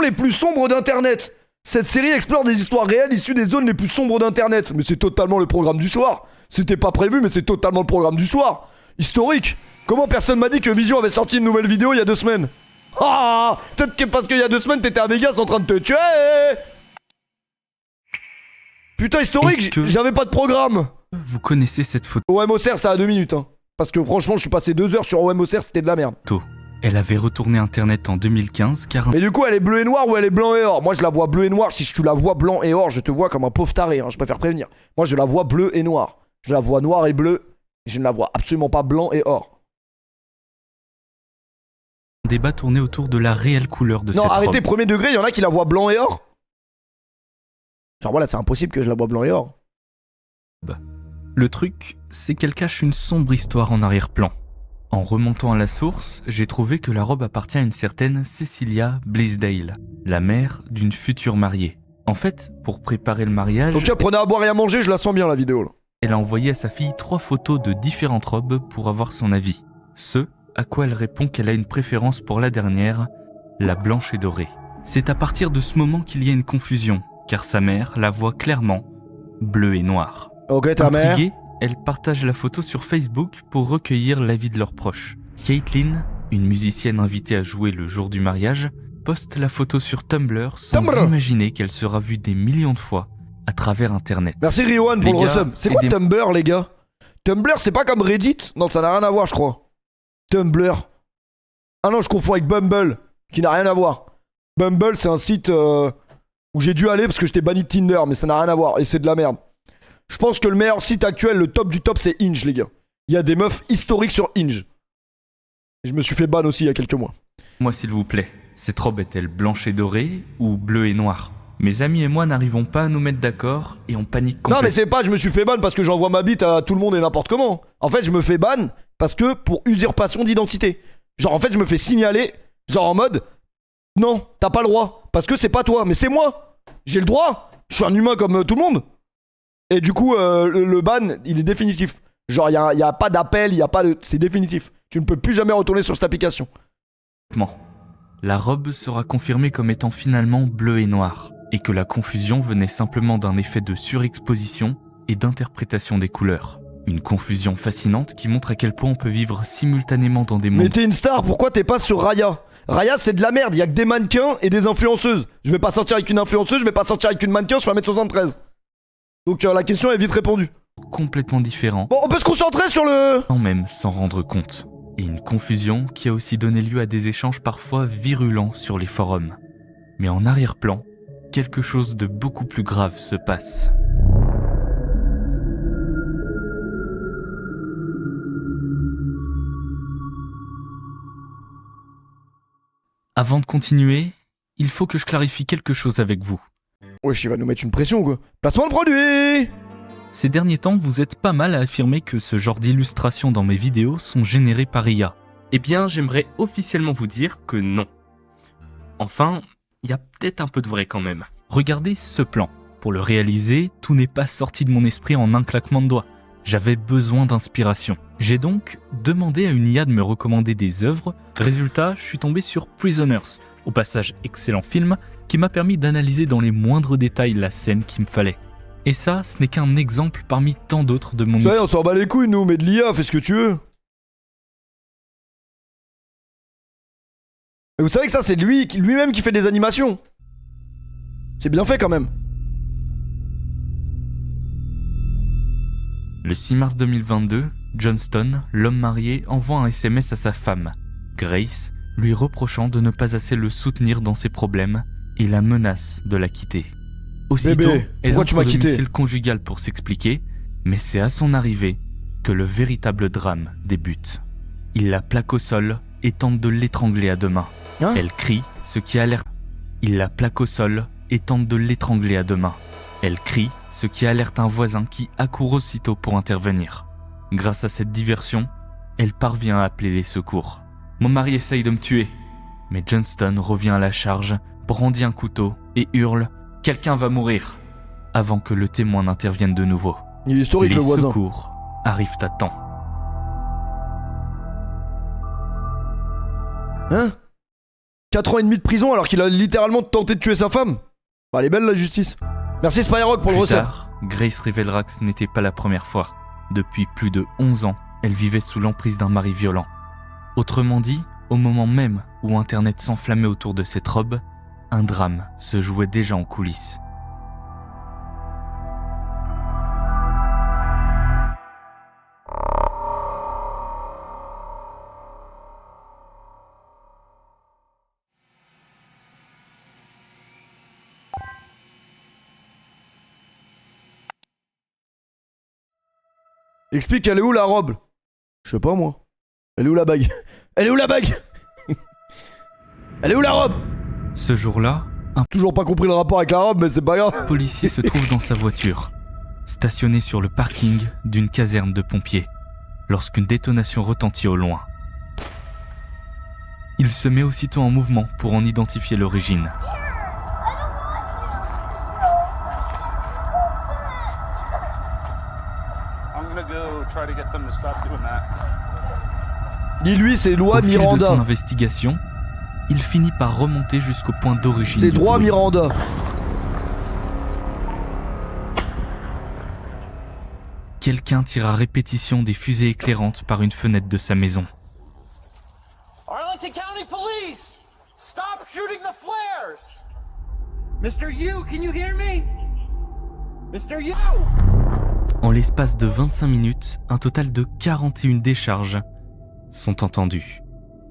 les plus sombres d'Internet. Cette série explore des histoires réelles issues des zones les plus sombres d'Internet. Mais c'est totalement le programme du soir. C'était pas prévu, mais c'est totalement le programme du soir. Historique. Comment personne m'a dit que Vision avait sorti une nouvelle vidéo il y a 2 semaines? Ah, peut-être que parce qu'il y a 2 semaines, t'étais à Vegas en train de te tuer. Putain, historique, j'avais pas de programme. Vous connaissez cette photo? OM Auxerre, ça a 2 minutes, hein. Parce que franchement, je suis passé 2 heures sur OM Auxerre, c'était de la merde. Elle avait retourné Internet en 2015 car... Mais du coup, elle est bleue et noire ou elle est blanc et or? Moi, je la vois bleu et noir. Si tu la vois blanc et or, je te vois comme un pauvre taré, hein. Je préfère prévenir. Moi, je la vois bleu et noir. Je la vois noir et bleu. Je ne la vois absolument pas blanc et or. Débat tourné autour de la réelle couleur de cette robe. Non, arrêtez, premier degré, il y en a qui la voient blanc et or. Genre voilà, c'est impossible que je la vois blanc et or. Le truc, c'est qu'elle cache une sombre histoire en arrière-plan. En remontant à la source, j'ai trouvé que la robe appartient à une certaine Cecilia Blaisdell, la mère d'une future mariée. En fait, pour préparer le mariage... Ok, prenez à boire et à manger, je la sens bien la vidéo là. Elle a envoyé à sa fille 3 photos de différentes robes pour avoir son avis. Ce à quoi elle répond qu'elle a une préférence pour la dernière, la blanche et dorée. C'est à partir de ce moment qu'il y a une confusion, car sa mère la voit clairement bleue et noire. Ok, ta mère. Intriguée, elle partage la photo sur Facebook pour recueillir l'avis de leurs proches. Caitlyn, une musicienne invitée à jouer le jour du mariage, poste la photo sur Tumblr sans imaginer qu'elle sera vue des millions de fois à travers Internet. Merci Riohan pour le resub. C'est quoi Tumblr, les gars? Tumblr, c'est pas comme Reddit? Non, ça n'a rien à voir, je crois. Tumblr. Ah non, je confonds avec Bumble, qui n'a rien à voir. Bumble, c'est un site où j'ai dû aller parce que j'étais banni de Tinder, mais ça n'a rien à voir et c'est de la merde. Je pense que le meilleur site actuel, le top du top, c'est Hinge, les gars. Il y a des meufs historiques sur Hinge. Et je me suis fait ban aussi il y a quelques mois. Moi, s'il vous plaît, cette robe est-elle blanche et dorée ou bleue et noire? Mes amis et moi n'arrivons pas à nous mettre d'accord et on panique complètement. Non, mais c'est pas je me suis fait ban parce que j'envoie ma bite à tout le monde et n'importe comment. En fait, je me fais ban parce que pour usurpation d'identité. Genre, en fait, je me fais signaler, genre en mode, non, t'as pas le droit. Parce que c'est pas toi, mais c'est moi. J'ai le droit. Je suis un humain comme tout le monde. Et du coup, le ban, il est définitif. Genre, il y a pas d'appel, il y a pas de... C'est définitif. Tu ne peux plus jamais retourner sur cette application. La robe sera confirmée comme étant finalement bleue et noire, et que la confusion venait simplement d'un effet de surexposition et d'interprétation des couleurs. Une confusion fascinante qui montre à quel point on peut vivre simultanément dans des mondes... Mais t'es une star, pourquoi t'es pas sur Raya? Raya, c'est de la merde, il y a que des mannequins et des influenceuses. Je vais pas sortir avec une influenceuse, je vais pas sortir avec une mannequin, je fais 1m73. Donc la question est vite répondue. Complètement différent. Bon, on peut se concentrer sur le... Sans même s'en rendre compte. Et une confusion qui a aussi donné lieu à des échanges parfois virulents sur les forums. Mais en arrière-plan, quelque chose de beaucoup plus grave se passe. Avant de continuer, il faut que je clarifie quelque chose avec vous. Wesh, il va nous mettre une pression quoi. Placement de produit! Ces derniers temps, vous êtes pas mal à affirmer que ce genre d'illustrations dans mes vidéos sont générées par IA. Eh bien, j'aimerais officiellement vous dire que non. Enfin, il y a peut-être un peu de vrai quand même. Regardez ce plan. Pour le réaliser, tout n'est pas sorti de mon esprit en un claquement de doigts. J'avais besoin d'inspiration. J'ai donc demandé à une IA de me recommander des œuvres. Résultat, je suis tombé sur Prisoners, au passage excellent film, qui m'a permis d'analyser dans les moindres détails la scène qu'il me fallait. Et ça, ce n'est qu'un exemple parmi tant d'autres de mon outil. Ouais, on s'en bat les couilles nous, mais de l'IA, fais ce que tu veux. Et vous savez que ça, c'est lui-même qui fait des animations. C'est bien fait quand même. Le 6 mars 2022, Johnston, l'homme marié, envoie un SMS à sa femme, Grace, lui reprochant de ne pas assez le soutenir dans ses problèmes et la menace de la quitter. Aussitôt, elle entre au domicile conjugal pour s'expliquer, mais c'est à son arrivée que le véritable drame débute. Il la plaque au sol et tente de l'étrangler à deux mains. Elle crie, ce qui alerte. Il la plaque au sol et tente de l'étrangler à deux mains. Elle crie, ce qui alerte un voisin qui accourt aussitôt pour intervenir. Grâce à cette diversion, elle parvient à appeler les secours. Mon mari essaye de me tuer, mais Johnston revient à la charge, brandit un couteau et hurle « Quelqu'un va mourir !» avant que le témoin n'intervienne de nouveau. Il est historique, le voisin. Les secours arrivent à temps. Hein? 4 ans et demi de prison alors qu'il a littéralement tenté de tuer sa femme. Bah, elle est belle la justice. Merci Spyrock pour le Plus recette. tard, Grace révélera que ce n'était pas la première fois. Depuis plus de 11 ans, elle vivait sous l'emprise d'un mari violent. Autrement dit, au moment même où Internet s'enflammait autour de cette robe, un drame se jouait déjà en coulisses. Explique, elle est où la robe? Je sais pas moi. Elle est où la bague? Elle est où la bague? Elle est où la robe? Ce jour-là, un Toujours pas compris le rapport avec la robe, mais c'est pas grave. policier se trouve dans sa voiture, stationné sur le parking d'une caserne de pompiers, lorsqu'une détonation retentit au loin. Il se met aussitôt en mouvement pour en identifier l'origine. Dis-lui, c'est loi Au fil de son Miranda. investigation, il finit par remonter jusqu'au point d'origine C'est du droit bruit. Miranda. Quelqu'un tire à répétition des fusées éclairantes par une fenêtre de sa maison. Arlington County Police! Stop shooting the flares! Mr. Yu, can you hear me? Mr. Yu! En l'espace de 25 minutes, un total de 41 décharges sont entendues.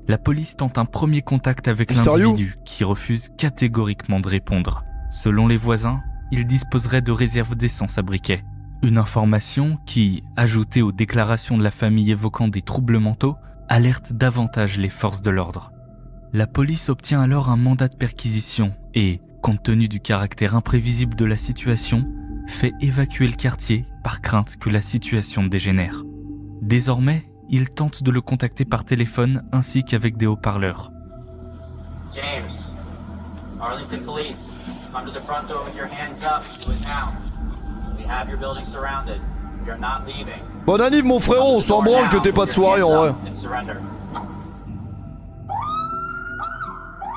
La police tente un premier contact avec Mr. l'individu qui refuse catégoriquement de répondre. Selon les voisins, il disposerait de réserves d'essence à briquet. Une information qui, ajoutée aux déclarations de la famille évoquant des troubles mentaux, alerte davantage les forces de l'ordre. La police obtient alors un mandat de perquisition et, compte tenu du caractère imprévisible de la situation, fait évacuer le quartier par crainte que la situation dégénère. Désormais, il tente de le contacter par téléphone ainsi qu'avec des haut-parleurs. James, Arlington Police, come to the front door with your hands up to a town. We have your building surrounded. You're not leaving. Bonne anniv mon frérot, on s'en branle que t'aies pas de soirée en vrai. And surrender.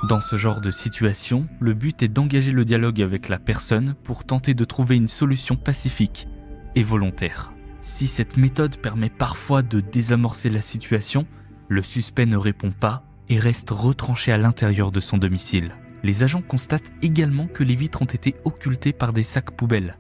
Dans ce genre de situation, le but est d'engager le dialogue avec la personne pour tenter de trouver une solution pacifique et volontaire. Si cette méthode permet parfois de désamorcer la situation, le suspect ne répond pas et reste retranché à l'intérieur de son domicile. Les agents constatent également que les vitres ont été occultées par des sacs poubelles,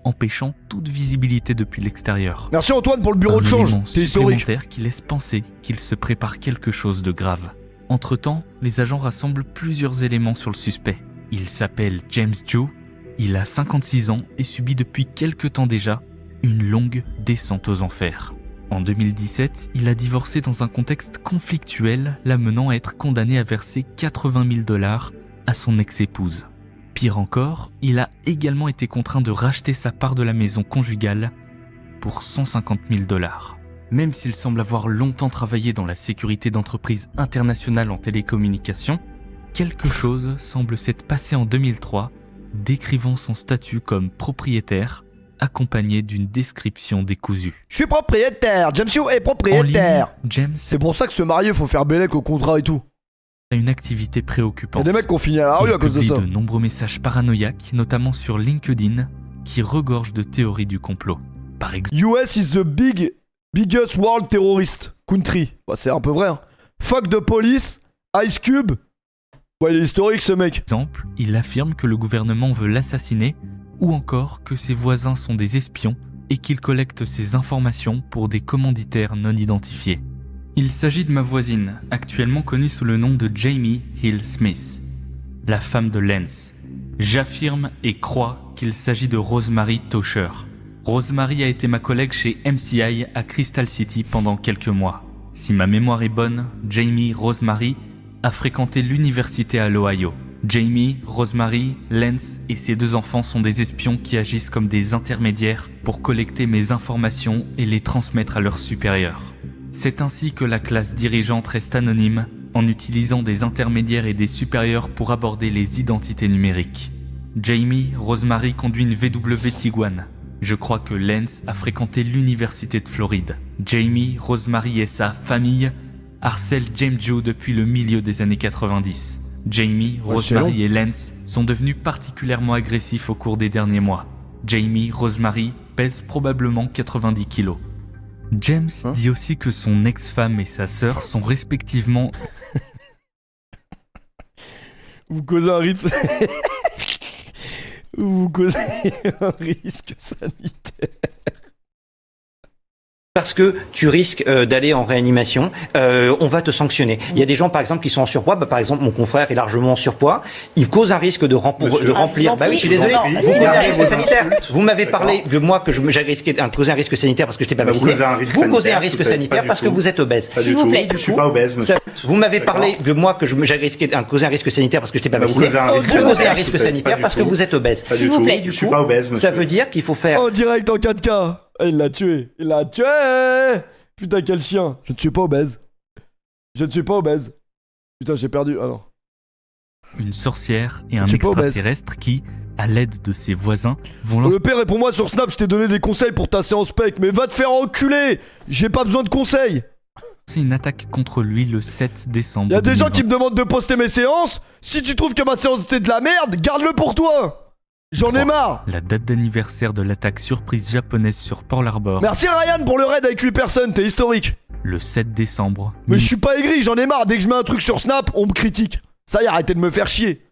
empêchant toute visibilité depuis l'extérieur. Merci Antoine pour le bureau de change. élément C'est historique. supplémentaire qui laisse penser qu'il se prépare quelque chose de grave. Entre-temps, les agents rassemblent plusieurs éléments sur le suspect. Il s'appelle James Joe, il a 56 ans et subit depuis quelque temps déjà une longue descente aux enfers. En 2017, il a divorcé dans un contexte conflictuel, l'amenant à être condamné à verser 80 000 $ à son ex-épouse. Pire encore, il a également été contraint de racheter sa part de la maison conjugale pour 150 000 $. Même s'il semble avoir longtemps travaillé dans la sécurité d'entreprises internationales en télécommunications, quelque chose semble s'être passé en 2003, décrivant son statut comme propriétaire, accompagné d'une description décousue. Je suis propriétaire, James Yu est En ligne, propriétaire. James C'est pour ça que se marier, faut faire bellec au contrat et tout. a une activité Il y a préoccupante. des mecs qui ont fini à la rue Il à cause de publie ça. de nombreux messages paranoïaques, notamment sur LinkedIn, qui regorgent de théories du complot. Par US is the biggest world terrorist country. Bah, c'est un peu vrai. Hein. Fuck the police, Ice Cube. Ouais, il est historique ce mec. exemple, il affirme que le gouvernement veut l'assassiner, ou encore que ses voisins sont des espions et qu'il collecte ces informations pour des commanditaires non identifiés. Il s'agit de ma voisine, actuellement connue sous le nom de Jamie Hill Smith, la femme de Lance. J'affirme et crois qu'il s'agit de Rosemary Tosher. Rosemary a été ma collègue chez MCI à Crystal City pendant quelques mois. Si ma mémoire est bonne, Jamie Rosemary a fréquenté l'université à l'Ohio. Jamie, Rosemary, Lance et ses 2 enfants sont des espions qui agissent comme des intermédiaires pour collecter mes informations et les transmettre à leurs supérieurs. C'est ainsi que la classe dirigeante reste anonyme en utilisant des intermédiaires et des supérieurs pour aborder les identités numériques. Jamie, Rosemary conduit une VW Tiguan. Je crois que Lance a fréquenté l'université de Floride. Jamie, Rosemary et sa famille harcèlent James Joe depuis le milieu des années 90. Jamie, Ouais, Rosemary et Lance sont devenus particulièrement agressifs au cours des derniers mois. Jamie, Rosemary pèsent probablement 90 kilos. James dit aussi que son ex-femme et sa sœur sont respectivement... Vous causez un risque... Vous causez un risque sanitaire. Parce que tu risques d'aller en réanimation, on va te sanctionner. Il y a des gens, par exemple, qui sont en surpoids. Par exemple, mon confrère est largement en surpoids. Il cause un risque de remplir. Bah oui, je suis désolé. Vous causez un risque sanitaire. Vous m'avez parlé de moi que j'ai risqué de causer un risque sanitaire parce que je n'étais pas vacciné. Vous causez un risque sanitaire parce que vous êtes obèse. S'il vous plaît. Je suis pas obèse, monsieur. Vous m'avez parlé de moi que j'ai risqué de causer un risque sanitaire parce que je n'étais pas vacciné. Vous causez un risque sanitaire parce que vous êtes obèse. S'il vous plaît. Du coup, ça veut dire qu'il faut faire... En direct en 4K. Ah, il l'a tué. Il l'a tué. Putain, quel chien. Je ne suis pas obèse. Je ne suis pas obèse. Putain, j'ai perdu. Ah non. Une sorcière et un extraterrestre qui, à l'aide de ses voisins, vont lancer... Le père, réponds-moi sur Snap, je t'ai donné des conseils pour ta séance spec, mais va te faire enculer. J'ai pas besoin de conseils. C'est une attaque contre lui le 7 décembre. Y'a des gens qui me demandent de poster mes séances. Si tu trouves que ma séance était de la merde, garde-le pour toi. J'en ai marre. La date d'anniversaire de l'attaque surprise japonaise sur Pearl Harbor. Merci Ryan pour le raid avec 8 personnes, t'es historique. Le 7 décembre. Mais je suis pas aigri, j'en ai marre. Dès que je mets un truc sur Snap, on me critique. Ça y est, arrêtez de me faire chier.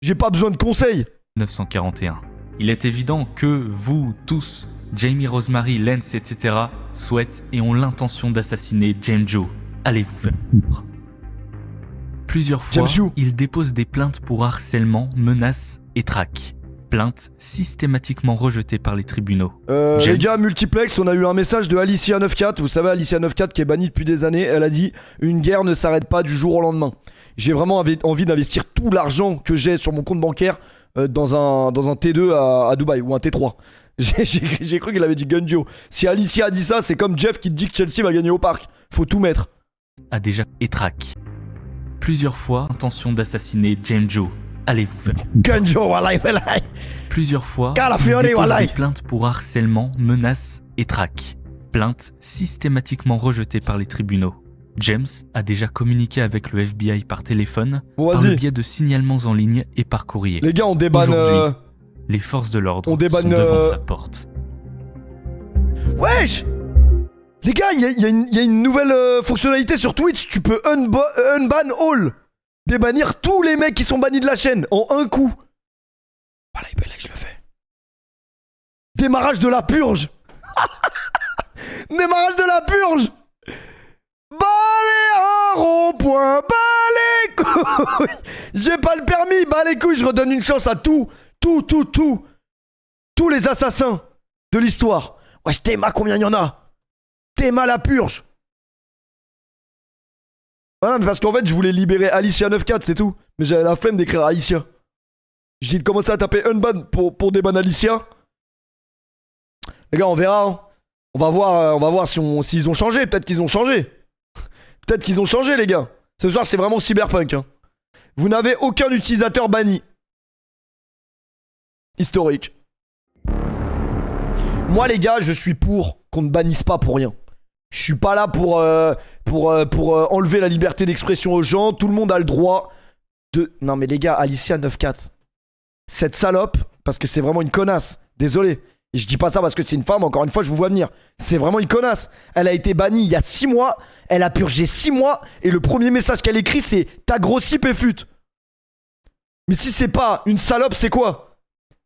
J'ai pas besoin de conseils. 1941. Il est évident que vous, tous, Jamie, Rosemary, Lance, etc., souhaitent et ont l'intention d'assassiner James Joe. Allez vous faire foutre. Plusieurs fois, il dépose des plaintes pour harcèlement, menaces et traques. Plaintes systématiquement rejetées par les tribunaux. Les gars, multiplex, on a eu un message de Alicia94. Vous savez, Alicia94 qui est bannie depuis des années, elle a dit « Une guerre ne s'arrête pas du jour au lendemain ». J'ai vraiment envie d'investir tout l'argent que j'ai sur mon compte bancaire dans un T2 à Dubaï, ou un T3. J'ai cru qu'elle avait dit Gunjo. Si Alicia a dit ça, c'est comme Jeff qui te dit que Chelsea va gagner au parc. Faut tout mettre. A déjà étraqué. Plusieurs fois, intention d'assassiner James Joe. Allez vous faire. Gunjo, walai, walai. Plusieurs fois, il dépose des plaintes pour harcèlement, menaces et traques. Plaintes systématiquement rejetées par les tribunaux. James a déjà communiqué avec le FBI par téléphone, par le biais de signalements en ligne et par courrier. Les gars, on débanne... Aujourd'hui, les forces de l'ordre sont devant sa porte. Wesh! Les gars, il y a une nouvelle fonctionnalité sur Twitch. Tu peux unban all. Débannir tous les mecs qui sont bannis de la chaîne en un coup. Voilà, je le fais. Démarrage de la purge. Démarrage de la purge. Balai un rond-point, balai couilles. J'ai pas le permis, balai couilles. Je redonne une chance à tous les assassins de l'histoire. Wesh, Théma, combien il y en a? Théma la purge. Voilà, mais parce qu'en fait, je voulais libérer Alicia94, c'est tout. Mais j'avais la flemme d'écrire Alicia. J'ai commencé à taper unban pour déban Alicia. Les gars, on verra. Hein. On va voir s'ils ont changé. Peut-être qu'ils ont changé. Peut-être qu'ils ont changé, les gars. Ce soir, c'est vraiment cyberpunk. Hein. Vous n'avez aucun utilisateur banni. Historique. Moi, les gars, je suis pour qu'on ne bannisse pas pour rien. Je suis pas là pour enlever la liberté d'expression aux gens. Tout le monde a le droit de... Non mais les gars, Alicia94. Cette salope, parce que c'est vraiment une connasse. Désolé. Et je dis pas ça parce que c'est une femme, encore une fois, je vous vois venir. C'est vraiment une connasse. Elle a été bannie il y a 6 mois. Elle a purgé 6 mois. Et le premier message qu'elle écrit, c'est « T'as grossi, péfute ». Mais si c'est pas une salope, c'est quoi?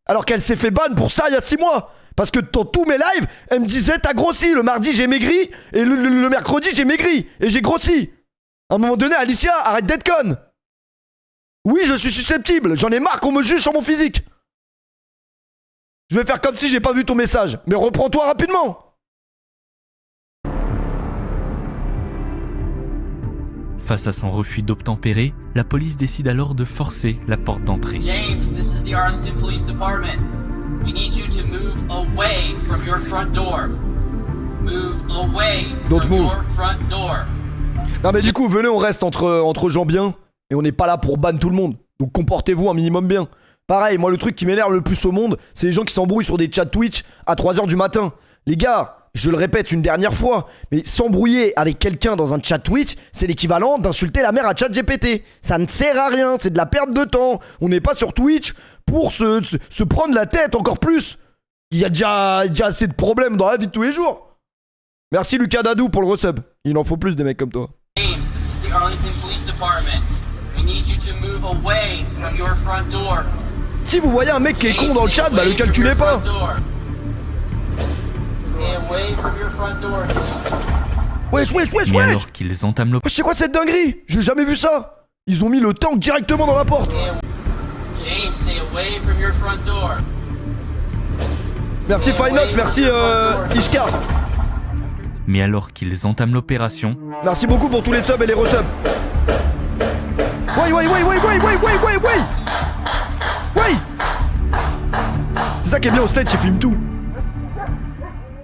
Alors qu'elle s'est fait ban pour ça il y a 6 mois. Parce que dans tous mes lives, elle me disait t'as grossi. Le mardi j'ai maigri et le mercredi j'ai maigri et j'ai grossi. À un moment donné, Alicia, arrête d'être conne. Oui, je suis susceptible. J'en ai marre qu'on me juge sur mon physique. Je vais faire comme si j'ai pas vu ton message. Mais reprends-toi rapidement. Face à son refus d'obtempérer, la police décide alors de forcer la porte d'entrée. James, this is the Arlington Police Department. We need you to move away from your front door. Move away from your front door. Non mais du coup, venez, on reste entre gens bien. Et on n'est pas là pour ban tout le monde. Donc comportez-vous un minimum bien. Pareil, moi le truc qui m'énerve le plus au monde, c'est les gens qui s'embrouillent sur des chats Twitch à 3h du matin. Les gars, je le répète une dernière fois, mais s'embrouiller avec quelqu'un dans un chat Twitch, c'est l'équivalent d'insulter la mère à ChatGPT. Ça ne sert à rien, c'est de la perte de temps. On n'est pas sur Twitch pour se prendre la tête encore plus. Il y a déjà assez de problèmes dans la vie de tous les jours. Merci Lucas Dadou pour le resub. Il en faut plus des mecs comme toi. James, this is the Arlington Police Department. We need you to move away from your front door. Si vous voyez un mec qui est con dans le chat, bah le calculez pas. Stay away from your front door, James. Wesh. Mais alors qu'ils entament l'opération, C'est quoi cette dinguerie? J'ai jamais vu ça. Ils ont mis le tank directement dans la porte. James, stay away from your front door. Merci Finox, merci Ishkar. Merci beaucoup pour tous les subs et les resubs. Ouais. C'est ça qui est bien au stage, il filme tout.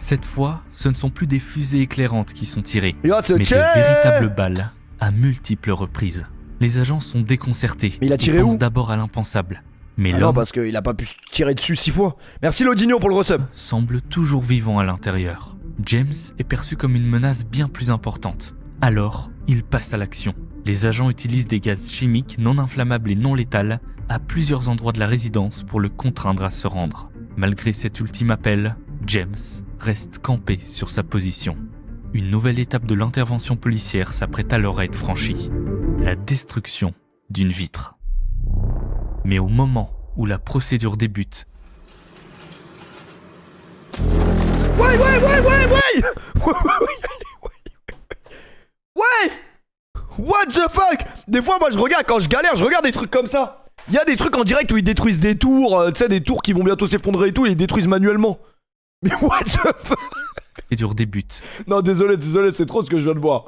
cette fois, ce ne sont plus des fusées éclairantes qui sont tirées, mais de véritables balles à multiples reprises. Les agents sont déconcertés. Mais il a tiré Ils où? pensent d'abord à l'impensable. Mais non, parce qu'il a pas pu se tirer dessus 6 fois. Merci Lodinho pour le resub. Semble toujours vivant à l'intérieur. James est perçu comme une menace bien plus importante. Alors, il passe à l'action. Les agents utilisent des gaz chimiques non inflammables et non létals à plusieurs endroits de la résidence pour le contraindre à se rendre. Malgré cet ultime appel, James reste campé sur sa position. Une nouvelle étape de l'intervention policière s'apprête alors à être franchie. La destruction d'une vitre. Mais au moment où la procédure débute, Ouais What the fuck? Des fois moi je regarde, quand je galère, je regarde des trucs comme ça. Il y a des trucs en direct où ils détruisent des tours, tu sais, des tours qui vont bientôt s'effondrer et tout, ils les détruisent manuellement. Mais what the fuck? débute. Non, désolé, c'est trop ce que je viens de voir.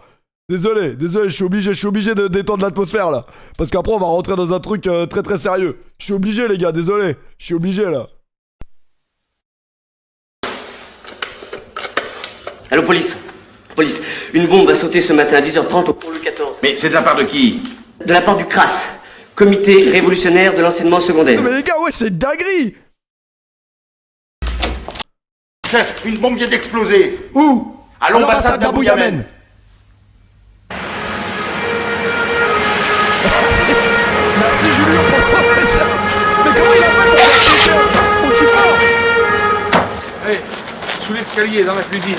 Désolé, je suis obligé de détendre l'atmosphère là. Parce qu'après on va rentrer dans un truc très très sérieux. Je suis obligé les gars, désolé. Je suis obligé là. Allô, police. Police, une bombe a sauté ce matin à 10h30 au pont Louis XIV. Mais c'est de la part de qui? De la part du CRAS, Comité révolutionnaire de l'enseignement secondaire. Non mais les gars, ouais, c'est une dinguerie. Chef, une bombe vient d'exploser. Où? À l'ambassade d'Abou Yamen. Merci Julien pour le professeur. Mais comment il a fait pour faire aussi fort? Allez, sous l'escalier, dans la cuisine.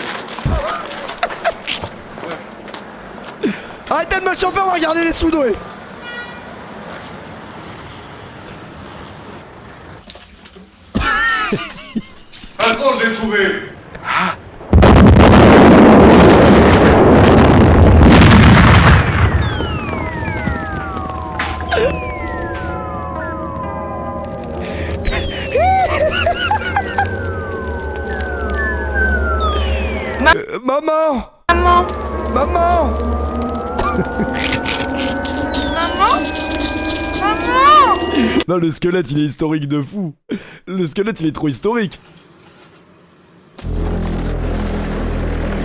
Arrêtez de me chauffer, on va regarder les sous-doués. Patron, je l'ai trouvé. Maman. Non, le squelette il est historique de fou. Le squelette il est trop historique.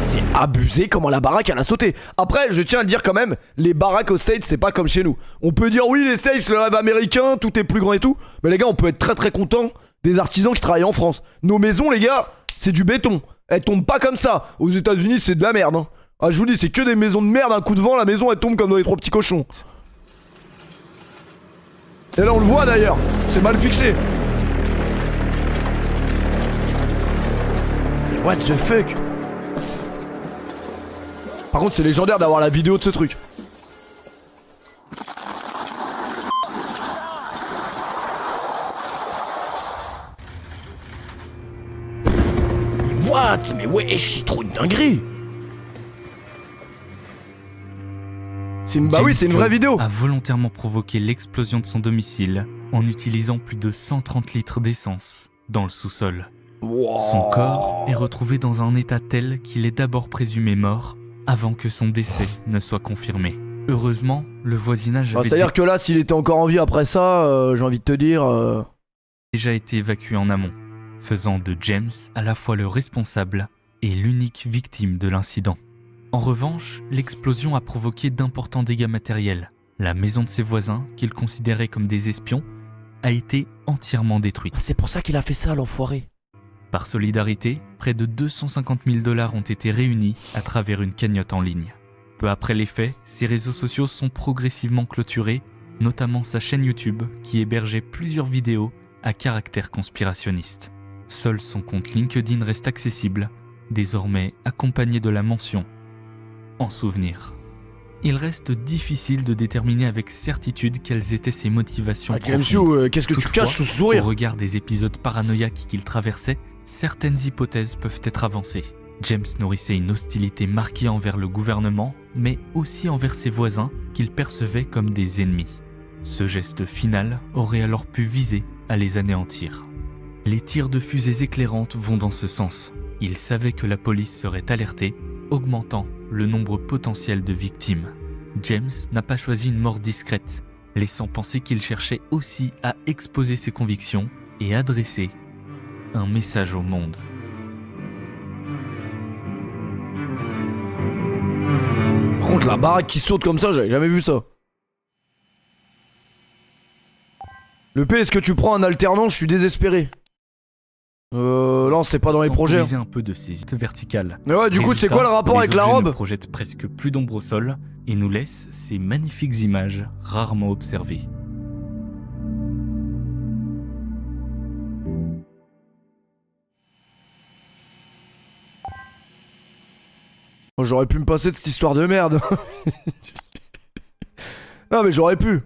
C'est abusé comment la baraque elle a sauté. Après, je tiens à le dire quand même, les baraques aux States c'est pas comme chez nous. On peut dire oui les States, le rêve américain, tout est plus grand et tout. Mais les gars, on peut être très très content des artisans qui travaillent en France. Nos maisons les gars, c'est du béton. Elles tombent pas comme ça. Aux États-Unis c'est de la merde hein. Ah je vous dis, c'est que des maisons de merde, un coup de vent, la maison elle tombe comme dans les 3 petits cochons. Et là on le voit d'ailleurs, c'est mal fixé. What the fuck? Par contre c'est légendaire d'avoir la vidéo de ce truc. What? Mais wesh, c'est trop une dinguerie. Bah oui, c'est une vraie vidéo. A volontairement provoqué l'explosion de son domicile en utilisant plus de 130 litres d'essence dans le sous-sol. Wow. Son corps est retrouvé dans un état tel qu'il est d'abord présumé mort avant que son décès ne soit confirmé. Heureusement, le voisinage avait c'est-à-dire que là, s'il était encore en vie après ça, j'ai envie de te dire... déjà été évacué en amont, faisant de James à la fois le responsable et l'unique victime de l'incident. En revanche, l'explosion a provoqué d'importants dégâts matériels. La maison de ses voisins, qu'il considérait comme des espions, a été entièrement détruite. C'est pour ça qu'il a fait ça, l'enfoiré. Par solidarité, près de 250 000 $ ont été réunis à travers une cagnotte en ligne. Peu après les faits, ses réseaux sociaux sont progressivement clôturés, notamment sa chaîne YouTube qui hébergeait plusieurs vidéos à caractère conspirationniste. Seul son compte LinkedIn reste accessible, désormais accompagné de la mention « En souvenir ». Il reste difficile de déterminer avec certitude quelles étaient ses motivations profondes. Qu'est-ce que tu Toutefois, caches sous ce sourire? Au regard des épisodes paranoïaques qu'il traversait, certaines hypothèses peuvent être avancées. James nourrissait une hostilité marquée envers le gouvernement, mais aussi envers ses voisins qu'il percevait comme des ennemis. Ce geste final aurait alors pu viser à les anéantir. Les tirs de fusées éclairantes vont dans ce sens. Il savait que la police serait alertée, augmentant le nombre potentiel de victimes. James n'a pas choisi une mort discrète, laissant penser qu'il cherchait aussi à exposer ses convictions et adresser un message au monde. Par contre, la baraque qui saute comme ça, j'avais jamais vu ça. Le P, est-ce que tu prends un alternant? Je suis désespéré. Non, c'est pas dans les projets. Temporiser un peu de ces verticales. Mais ouais, du coup, c'est quoi le rapport avec la robe? Ne projette presque plus d'ombre au sol et nous laisse ces magnifiques images rarement observées. Oh, j'aurais pu me passer de cette histoire de merde. Non, mais j'aurais pu.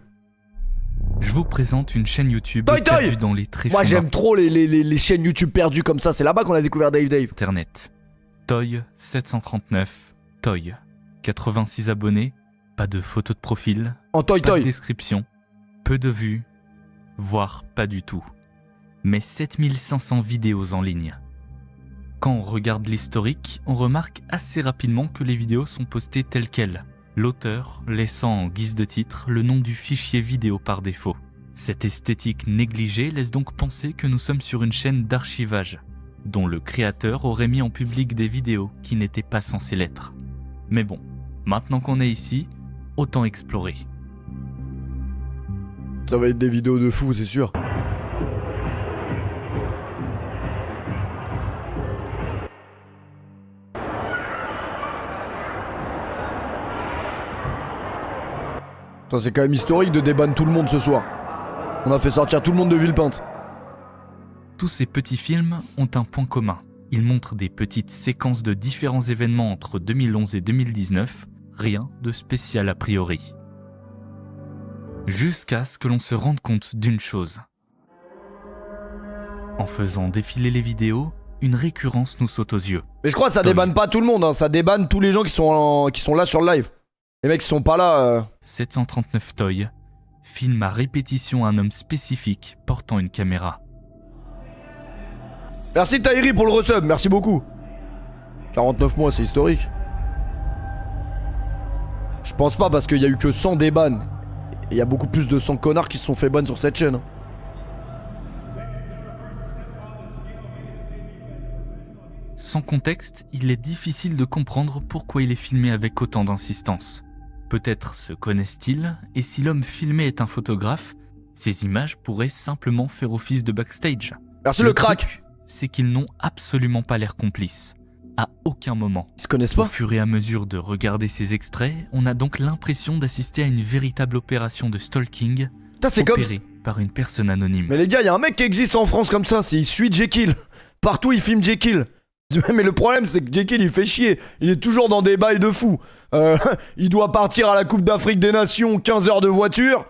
Je vous présente une chaîne YouTube Toy perdue dans les tréfonds Moi, j'aime trop les chaînes YouTube perdues comme ça. C'est là-bas qu'on a découvert Dave. Internet. Toy 739. Toy. 86 abonnés. Pas de photo de profil. En Pas de description. Peu de vues. Voire pas du tout. Mais 7500 vidéos en ligne. Quand on regarde l'historique, on remarque assez rapidement que les vidéos sont postées telles quelles. L'auteur laissant en guise de titre le nom du fichier vidéo par défaut. Cette esthétique négligée laisse donc penser que nous sommes sur une chaîne d'archivage, dont le créateur aurait mis en public des vidéos qui n'étaient pas censées l'être. Mais bon, maintenant qu'on est ici, autant explorer. Ça va être des vidéos de fou, c'est sûr. Ça, c'est quand même historique de débanner tout le monde ce soir. On a fait sortir tout le monde de Villepinte. Tous ces petits films ont un point commun. Ils montrent des petites séquences de différents événements entre 2011 et 2019, rien de spécial a priori. Jusqu'à ce que l'on se rende compte d'une chose. En faisant défiler les vidéos, une récurrence nous saute aux yeux. Mais je crois que ça débanne pas tout le monde, hein. Ça débanne tous les gens qui sont là sur le live. Les mecs qui sont pas là... 739 Toy filme à répétition un homme spécifique portant une caméra. Merci Tahiri pour le resub, merci beaucoup. 49 mois, c'est historique. Je pense pas parce qu'il y a eu que 100 débans. Et il y a beaucoup plus de 100 connards qui se sont fait ban sur cette chaîne. Sans contexte, il est difficile de comprendre pourquoi il est filmé avec autant d'insistance. Peut-être se connaissent-ils, et si l'homme filmé est un photographe, ces images pourraient simplement faire office de backstage. Merci le crack. Truc, c'est qu'ils n'ont absolument pas l'air complices. À aucun moment. Ils se connaissent pas. Au fur et à mesure de regarder ces extraits, on a donc l'impression d'assister à une véritable opération de stalking opérée par une personne anonyme. Mais les gars, il y a un mec qui existe en France comme ça, il suit Jekyll. Partout il filme Jekyll. Mais le problème c'est que Jekyll il fait chier. Il est toujours dans des bails de fou. Il doit partir à la Coupe d'Afrique des Nations, 15 heures de voiture.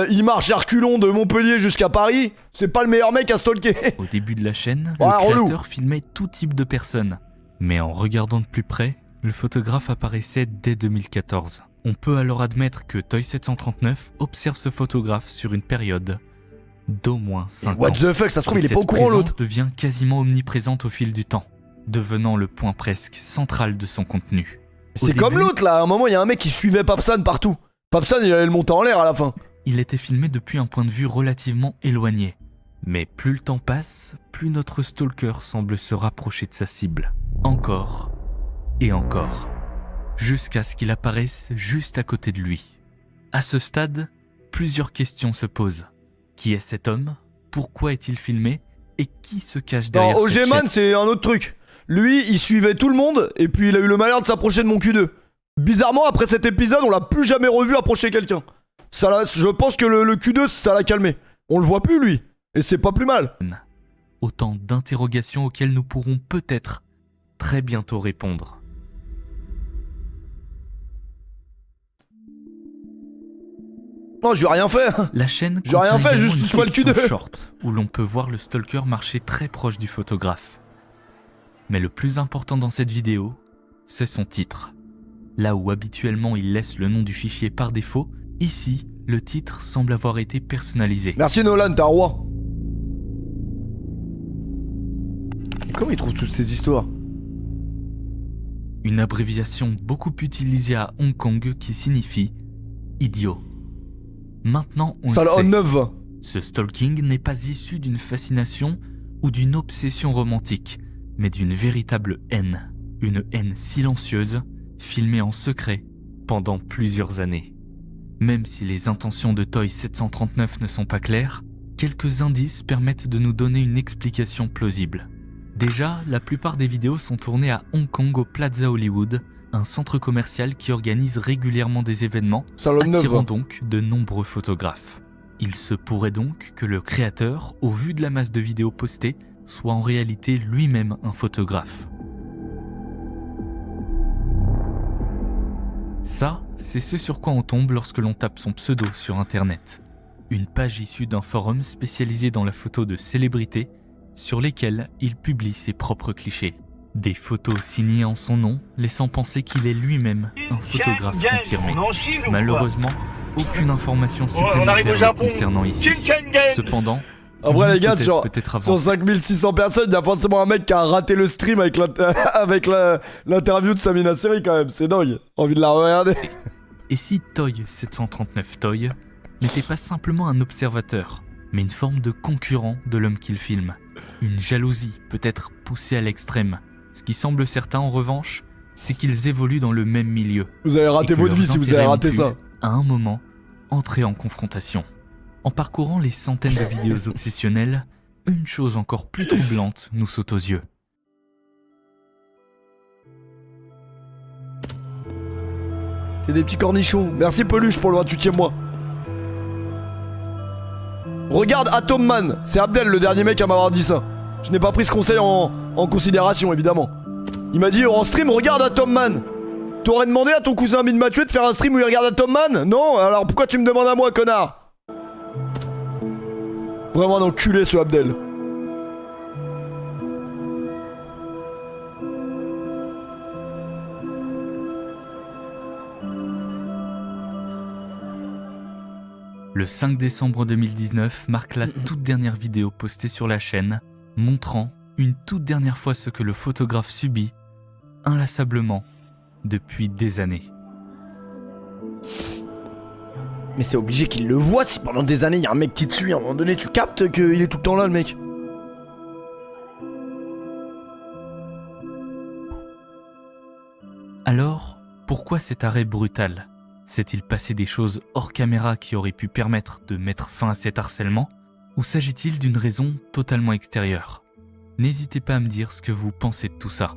Il marche à reculons de Montpellier jusqu'à Paris. C'est pas le meilleur mec à stalker. Au début de la chaîne, le créateur filmait tout type de personnes. Mais en regardant de plus près, le photographe apparaissait dès 2014. On peut alors admettre que Toy739 observe ce photographe sur une période d'au moins 5 ans. What the fuck, ça se trouve il est pas au courant l'autre. Cette présence devient quasiment omniprésente au fil du temps, devenant le point presque central de son contenu. C'est comme l'autre là, à un moment il y a un mec qui suivait Papsan partout. Papsan il allait le monter en l'air à la fin. Il était filmé depuis un point de vue relativement éloigné. Mais plus le temps passe, plus notre stalker semble se rapprocher de sa cible. Encore et encore. Jusqu'à ce qu'il apparaisse juste à côté de lui. À ce stade, plusieurs questions se posent. Qui est cet homme? Pourquoi est-il filmé? Et qui se cache derrière Non, cette OG-Man, chaîne? c'est un autre truc. Lui, il suivait tout le monde, et puis il a eu le malheur de s'approcher de mon Q2. Bizarrement, après cet épisode, on l'a plus jamais revu approcher quelqu'un. Je pense que le Q2, ça l'a calmé. On le voit plus, lui. Et c'est pas plus mal. Autant d'interrogations auxquelles nous pourrons peut-être très bientôt répondre. Non, j'ai rien fait. La chaîne J'ai rien contient fait, également juste une touche pas le section Q2. short, où l'on peut voir le stalker marcher très proche du photographe. Mais le plus important dans cette vidéo, c'est son titre. Là où habituellement il laisse le nom du fichier par défaut, ici, le titre semble avoir été personnalisé. Merci Nolan, t'es un roi. Et comment il trouve toutes ces histoires? Une abréviation beaucoup utilisée à Hong Kong qui signifie « idiot ». Maintenant, on Ça le en sait, 9. ce stalking n'est pas issu d'une fascination ou d'une obsession romantique, mais d'une véritable haine. Une haine silencieuse, filmée en secret pendant plusieurs années. Même si les intentions de Toy 739 ne sont pas claires, quelques indices permettent de nous donner une explication plausible. Déjà, la plupart des vidéos sont tournées à Hong Kong au Plaza Hollywood, un centre commercial qui organise régulièrement des événements, attirant donc de nombreux photographes. Il se pourrait donc que le créateur, au vu de la masse de vidéos postées, soit en réalité lui-même un photographe. Ça, c'est ce sur quoi on tombe lorsque l'on tape son pseudo sur internet. Une page issue d'un forum spécialisé dans la photo de célébrités, sur lesquelles il publie ses propres clichés. Des photos signées en son nom, laissant penser qu'il est lui-même un photographe confirmé. Malheureusement, aucune information supplémentaire concernant ici. Cependant, après les gars, genre, peut-être sur 5600 personnes, il y a forcément un mec qui a raté le stream avec l'interview de Samina Seri quand même, c'est dingue. Envie de la regarder. Et si Toy 739 Toy n'était pas simplement un observateur, mais une forme de concurrent de l'homme qu'il filme? Une jalousie peut-être poussée à l'extrême. Ce qui semble certain en revanche, c'est qu'ils évoluent dans le même milieu. Vous avez raté votre vie si vous avez raté ça. À un moment, entrer en confrontation. En parcourant les centaines de vidéos obsessionnelles, une chose encore plus troublante nous saute aux yeux. C'est des petits cornichons. Merci Peluche pour le 28e mois. Regarde Atom Man, c'est Abdel le dernier mec à m'avoir dit ça. Je n'ai pas pris ce conseil en considération évidemment. Il m'a dit en stream regarde Atom Man. T'aurais demandé à ton cousin Amine Mathieu de faire un stream où il regarde Atom Man? Non? Alors pourquoi tu me demandes à moi, connard? Vraiment un enculé ce Abdel. Le 5 décembre 2019 marque la toute dernière vidéo postée sur la chaîne, montrant une toute dernière fois ce que le photographe subit, inlassablement, depuis des années. Mais c'est obligé qu'il le voit si pendant des années il y a un mec qui te suit, à un moment donné tu captes qu'il est tout le temps là le mec. Alors, pourquoi cet arrêt brutal? S'est-il passé des choses hors caméra qui auraient pu permettre de mettre fin à cet harcèlement? Ou s'agit-il d'une raison totalement extérieure? N'hésitez pas à me dire ce que vous pensez de tout ça.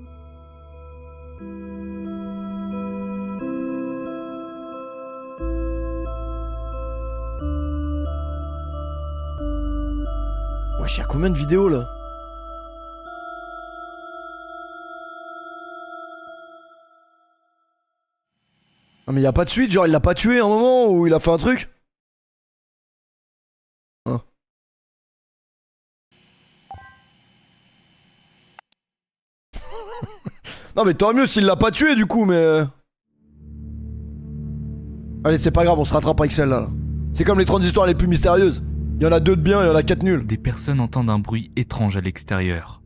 Wesh, y'a combien de vidéos là? Ah mais y'a pas de suite, genre il l'a pas tué à un moment où il a fait un truc? Hein? Non mais tant mieux s'il l'a pas tué du coup mais... Allez c'est pas grave, on se rattrape avec celle-là là. C'est comme les 30 histoires les plus mystérieuses. Il y en a 2 de bien, il y en a 4 nuls. Des personnes entendent un bruit étrange à l'extérieur.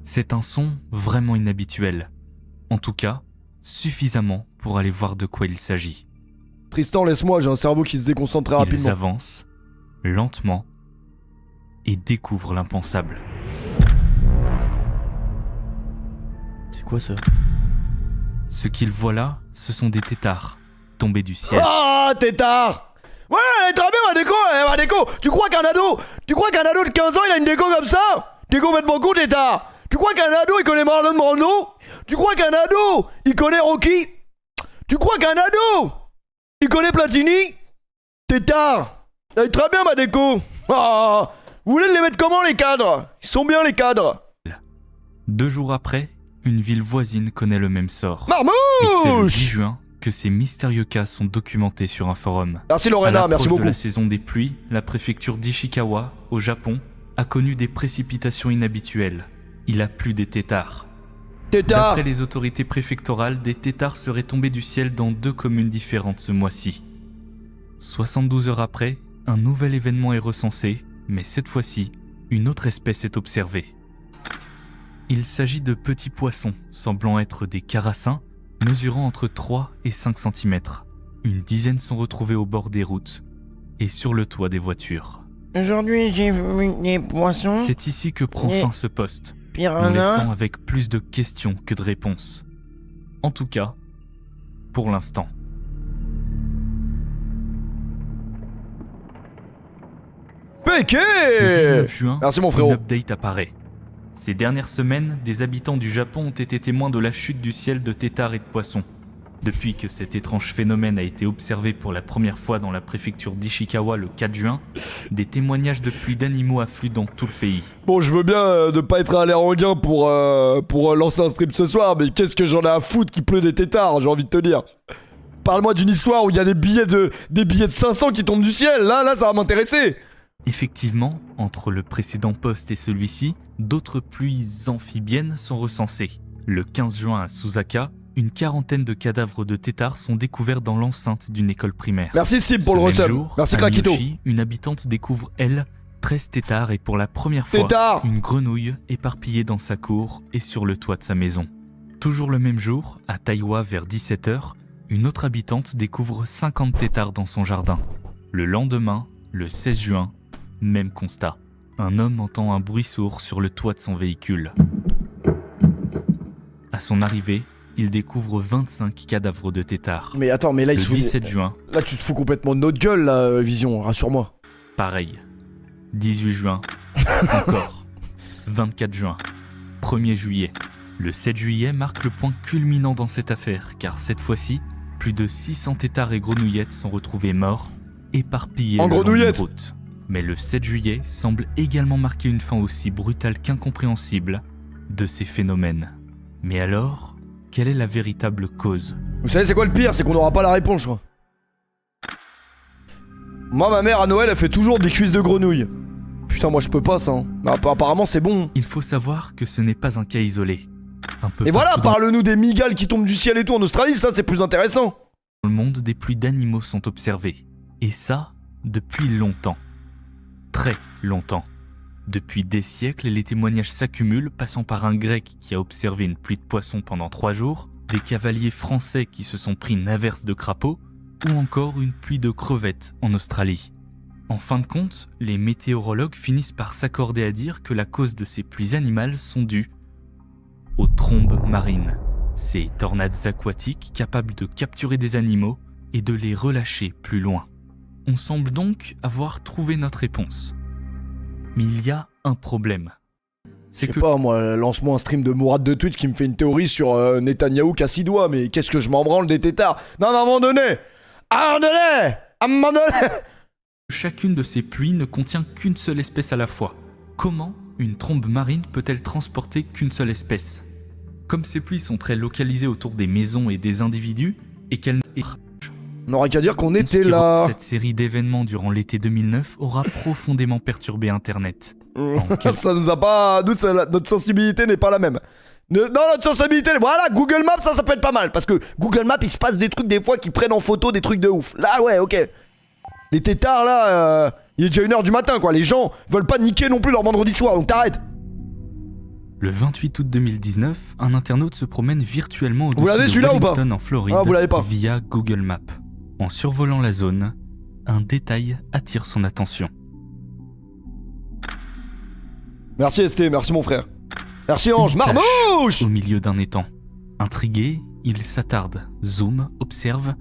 C'est un son vraiment inhabituel. En tout cas, suffisamment pour aller voir de quoi il s'agit. Tristan, laisse-moi, j'ai un cerveau qui se déconcentre très rapidement. Ils avancent, lentement, et découvrent l'impensable. C'est quoi ça? Ce qu'ils voient là, ce sont des têtards, tombés du ciel. Ah, tétard! Ouais, elle est très bien ma déco. Tu crois qu'un ado de 15 ans il a une déco comme ça? T'es complètement con, tétard. Tu crois qu'un ado il connaît Marlon Brando? Tu crois qu'un ado il connaît Rocky? Tu crois qu'un ado il connaît Platini? Tétard, elle est très bien ma déco. Ah, vous voulez les mettre comment les cadres? Ils sont bien les cadres. 2 jours après, une ville voisine connaît le même sort. Marmouche! Et c'est le 10 juin que ces mystérieux cas sont documentés sur un forum. Merci À Lorena, l'approche merci beaucoup. de la saison des pluies, la préfecture d'Ishikawa, au Japon, a connu des précipitations inhabituelles. Il a plu des têtards. Tétard. D'après les autorités préfectorales, des têtards seraient tombés du ciel dans 2 communes différentes ce mois-ci. 72 heures après, un nouvel événement est recensé, mais cette fois-ci, une autre espèce est observée. Il s'agit de petits poissons, semblant être des carassins, mesurant entre 3 et 5 cm. Une dizaine sont retrouvés au bord des routes et sur le toit des voitures. Aujourd'hui, j'ai vu des poissons. C'est ici que prend fin ce poste, nous Piranha. laissant avec plus de questions que de réponses. En tout cas, pour l'instant. Péké. Le 19 juin, Merci mon frérot. une update apparaît. Ces dernières semaines, des habitants du Japon ont été témoins de la chute du ciel de têtards et de poissons. Depuis que cet étrange phénomène a été observé pour la première fois dans la préfecture d'Ishikawa le 4 juin, des témoignages de pluies d'animaux affluent dans tout le pays. Bon, je veux bien ne pas être à l'air en gain pour lancer un strip ce soir, mais qu'est-ce que j'en ai à foutre qu'il pleut des têtards, j'ai envie de te dire. Parle-moi d'une histoire où il y a des billets de 500 qui tombent du ciel, là ça va m'intéresser. Effectivement, entre le précédent poste et celui-ci, d'autres pluies amphibiennes sont recensées. Le 15 juin à Susaka, une quarantaine de cadavres de têtards sont découverts dans l'enceinte d'une école primaire. Merci Sim pour Ce le même resub. jour, Merci à Krakito. Miyoshi, une habitante découvre, elle, 13 têtards et pour la première fois, Tétard. une grenouille éparpillée dans sa cour et sur le toit de sa maison. Toujours le même jour, à Taïwa vers 17h, une autre habitante découvre 50 têtards dans son jardin. Le lendemain, le 16 juin, même constat. Un homme entend un bruit sourd sur le toit de son véhicule. À son arrivée, il découvre 25 cadavres de têtards. Mais attends, mais là il Le se fout... 17 juin, Là tu te fous complètement de notre gueule là, Vision, rassure-moi. pareil. 18 juin, encore. 24 juin, 1er juillet. Le 7 juillet marque le point culminant dans cette affaire, car cette fois-ci, plus de 600 têtards et grenouillettes sont retrouvés morts, éparpillés En le long d'une grenouillettes. route. Mais le 7 juillet semble également marquer une fin aussi brutale qu'incompréhensible de ces phénomènes. Mais alors, quelle est la véritable cause? Vous savez c'est quoi le pire? C'est qu'on n'aura pas la réponse, je crois. Moi ma mère à Noël elle fait toujours des cuisses de grenouille. Putain moi je peux pas ça. Hein. Apparemment c'est bon. Il faut savoir que ce n'est pas un cas isolé. Un peu Et voilà, partout dans parle-nous des migales qui tombent du ciel et tout en Australie, ça c'est plus intéressant. le monde, des pluies d'animaux sont observées. Et ça, depuis longtemps. Très longtemps. Depuis des siècles, les témoignages s'accumulent, passant par un grec qui a observé une pluie de poissons pendant 3 jours, des cavaliers français qui se sont pris une averse de crapauds, ou encore une pluie de crevettes en Australie. En fin de compte, les météorologues finissent par s'accorder à dire que la cause de ces pluies animales sont dues aux trombes marines. Ces tornades aquatiques capables de capturer des animaux et de les relâcher plus loin. On semble donc avoir trouvé notre réponse. Mais il y a un problème. Je C'est sais que pas moi, lance-moi un stream de Mourad de Twitch qui me fait une théorie sur Netanyahou qui a 6 doigts, mais qu'est-ce que je m'en branle des têtards. Non mais à un moment donné, chacune de ces pluies ne contient qu'une seule espèce à la fois. Comment une trombe marine peut-elle transporter qu'une seule espèce? Comme ces pluies sont très localisées autour des maisons et des individus, et qu'elles On n'aurait qu'à dire qu'on Ce était qui là. rend cette série d'événements durant l'été 2009 aura profondément perturbé Internet. Ça nous a pas... notre sensibilité n'est pas la même. Non, notre sensibilité... Voilà, Google Maps, ça peut être pas mal. Parce que Google Maps, il se passe des trucs des fois qui prennent en photo des trucs de ouf. Là, ouais, ok. Les têtards, là, il est déjà 1h du matin, quoi. Les gens veulent pas niquer non plus leur vendredi soir, donc t'arrêtes. Le 28 août 2019, un internaute se promène virtuellement Vous l'avez, au-dessus de celui-là, ou pas Wellington en Floride Ah, vous l'avez pas. via Google Maps. En survolant la zone, un détail attire son attention. Merci ST, merci mon frère. Merci Ange, Une tache marmouche. Au milieu d'un étang. Intrigué, il s'attarde, zoome, observe,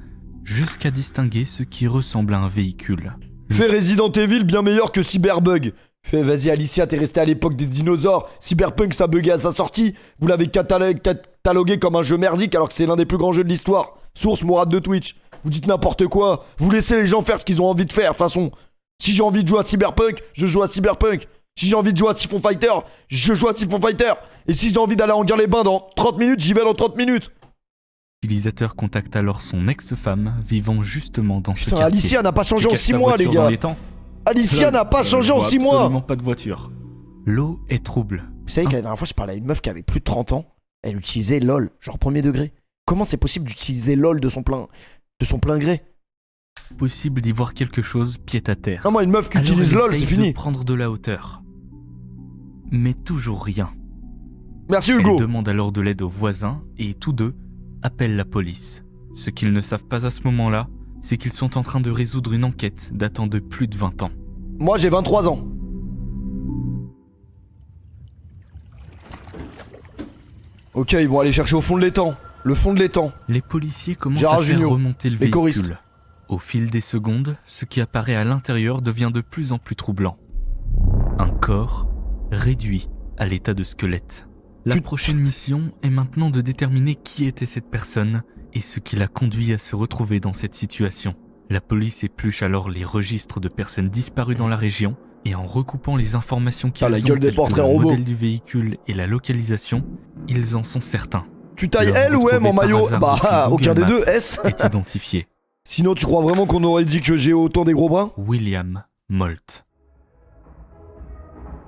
jusqu'à distinguer ce qui ressemble à un véhicule. Fais Resident Evil bien meilleur que Cyberbug. Fais vas-y Alicia, t'es resté à l'époque des dinosaures. Cyberpunk ça buguait à sa sortie. Vous l'avez catalogué comme un jeu merdique alors que c'est l'un des plus grands jeux de l'histoire. Source Mourad de Twitch. Vous dites n'importe quoi. Vous laissez les gens faire ce qu'ils ont envie de faire. De toute façon, si j'ai envie de jouer à Cyberpunk, je joue à Cyberpunk. Si j'ai envie de jouer à Siphon Fighter, je joue à Siphon Fighter. Et si j'ai envie d'aller en Guerre-les-Bains dans 30 minutes, j'y vais dans 30 minutes. L'utilisateur contacte alors son ex-femme vivant justement dans ce Putain, quartier. Alicia n'a pas changé en Tu casses 6 ta mois les voiture dans gars. les temps. Alicia n'a pas changé en 6 mois. Absolument pas de voiture. L'eau est trouble. Vous savez que la dernière fois je parlais à une meuf qui avait plus de 30 ans. Elle utilisait LOL, genre premier degré. Comment c'est possible d'utiliser LOL de son plein gré? Possible d'y voir quelque chose pied à terre. Non, moi une meuf qui Alors utilise elle LOL essaye c'est fini. de prendre de la hauteur. Mais toujours rien. Merci Elle Hugo. demande alors de l'aide aux voisins et tous deux appellent la police. Ce qu'ils ne savent pas à ce moment-là, c'est qu'ils sont en train de résoudre une enquête datant de plus de 20 ans. Moi j'ai 23 ans. Ok, ils vont aller chercher au fond de l'étang. Le fond de l'étang. Les policiers commencent Gérard à faire Jugnot, remonter le les choristes. véhicule. Au fil des secondes, ce qui apparaît à l'intérieur devient de plus en plus troublant. Un corps réduit à l'état de squelette. La prochaine mission est maintenant de déterminer qui était cette personne et ce qui l'a conduit à se retrouver dans cette situation. La police épluche alors les registres de personnes disparues dans la région et en recoupant les informations qu'ils la ont, gueule des telles que portraits le robots. modèle du véhicule et la localisation, ils en sont certains. Tu tailles L'homme L ou M en retrouvé par maillot? hasard Bah depuis aucun Google des Maps deux, S. est identifié. Sinon tu crois vraiment qu'on aurait dit que j'ai autant des gros bras? William Moult.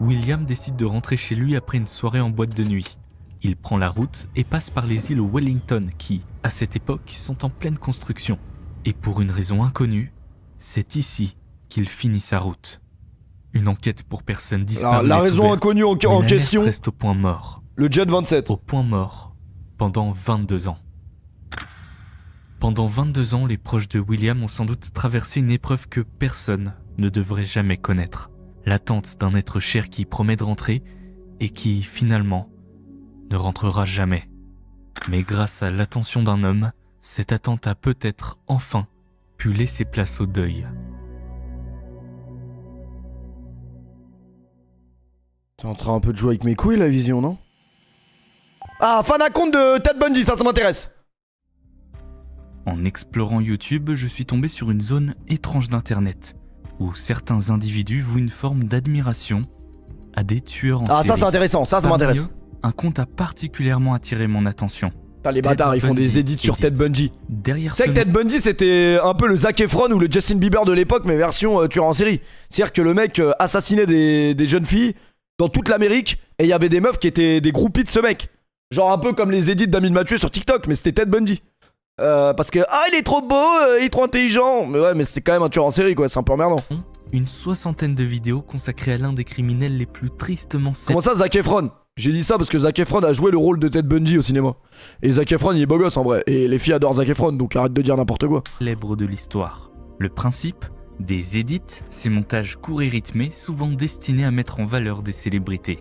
William décide de rentrer chez lui après une soirée en boîte de nuit. Il prend la route et passe par les îles Wellington qui, à cette époque, sont en pleine construction. Et pour une raison inconnue, c'est ici qu'il finit sa route. Une enquête pour personnes disparues. La est raison ouverte, inconnue en mais l'alerte question. reste au point mort. Le Jet 27. Au point mort pendant 22 ans. Pendant 22 ans, les proches de William ont sans doute traversé une épreuve que personne ne devrait jamais connaître. L'attente d'un être cher qui promet de rentrer et qui, finalement, ne rentrera jamais. Mais grâce à l'attention d'un homme, cette attente a peut-être enfin pu laisser place au deuil. T'es en train un peu de jouer avec mes couilles la vision, non? Ah, fan à compte de Ted Bundy, ça m'intéresse. En explorant YouTube, je suis tombé sur une zone étrange d'internet, où certains individus vouent une forme d'admiration à des tueurs en série. Ah ça c'est intéressant, ça Parmi m'intéresse. eux, un compte a particulièrement attiré mon attention. Putain les Ted bâtards, ils font des Bundy edits sur Ted Bundy. Derrière Tu sais ce que Ted Bundy c'était un peu le Zac Efron ou le Justin Bieber de l'époque mais version tueur en série. C'est-à-dire que le mec assassinait des jeunes filles dans toute l'Amérique et il y avait des meufs qui étaient des groupies de ce mec. Genre un peu comme les edits d'Amine Mathieu sur TikTok mais c'était Ted Bundy. Parce que il est trop beau, il est trop intelligent. Mais ouais mais c'est quand même un tueur en série quoi, c'est un peu emmerdant. une 60aine de vidéos consacrées à l'un des criminels les plus tristement Comment ça Zac Efron? J'ai dit ça parce que Zac Efron a joué le rôle de Ted Bundy au cinéma. Et Zac Efron il est beau gosse en vrai. Et les filles adorent Zac Efron donc arrête de dire n'importe quoi. célèbres de l'histoire. Le principe, des edits, ces montages courts et rythmés, souvent destinés à mettre en valeur des célébrités.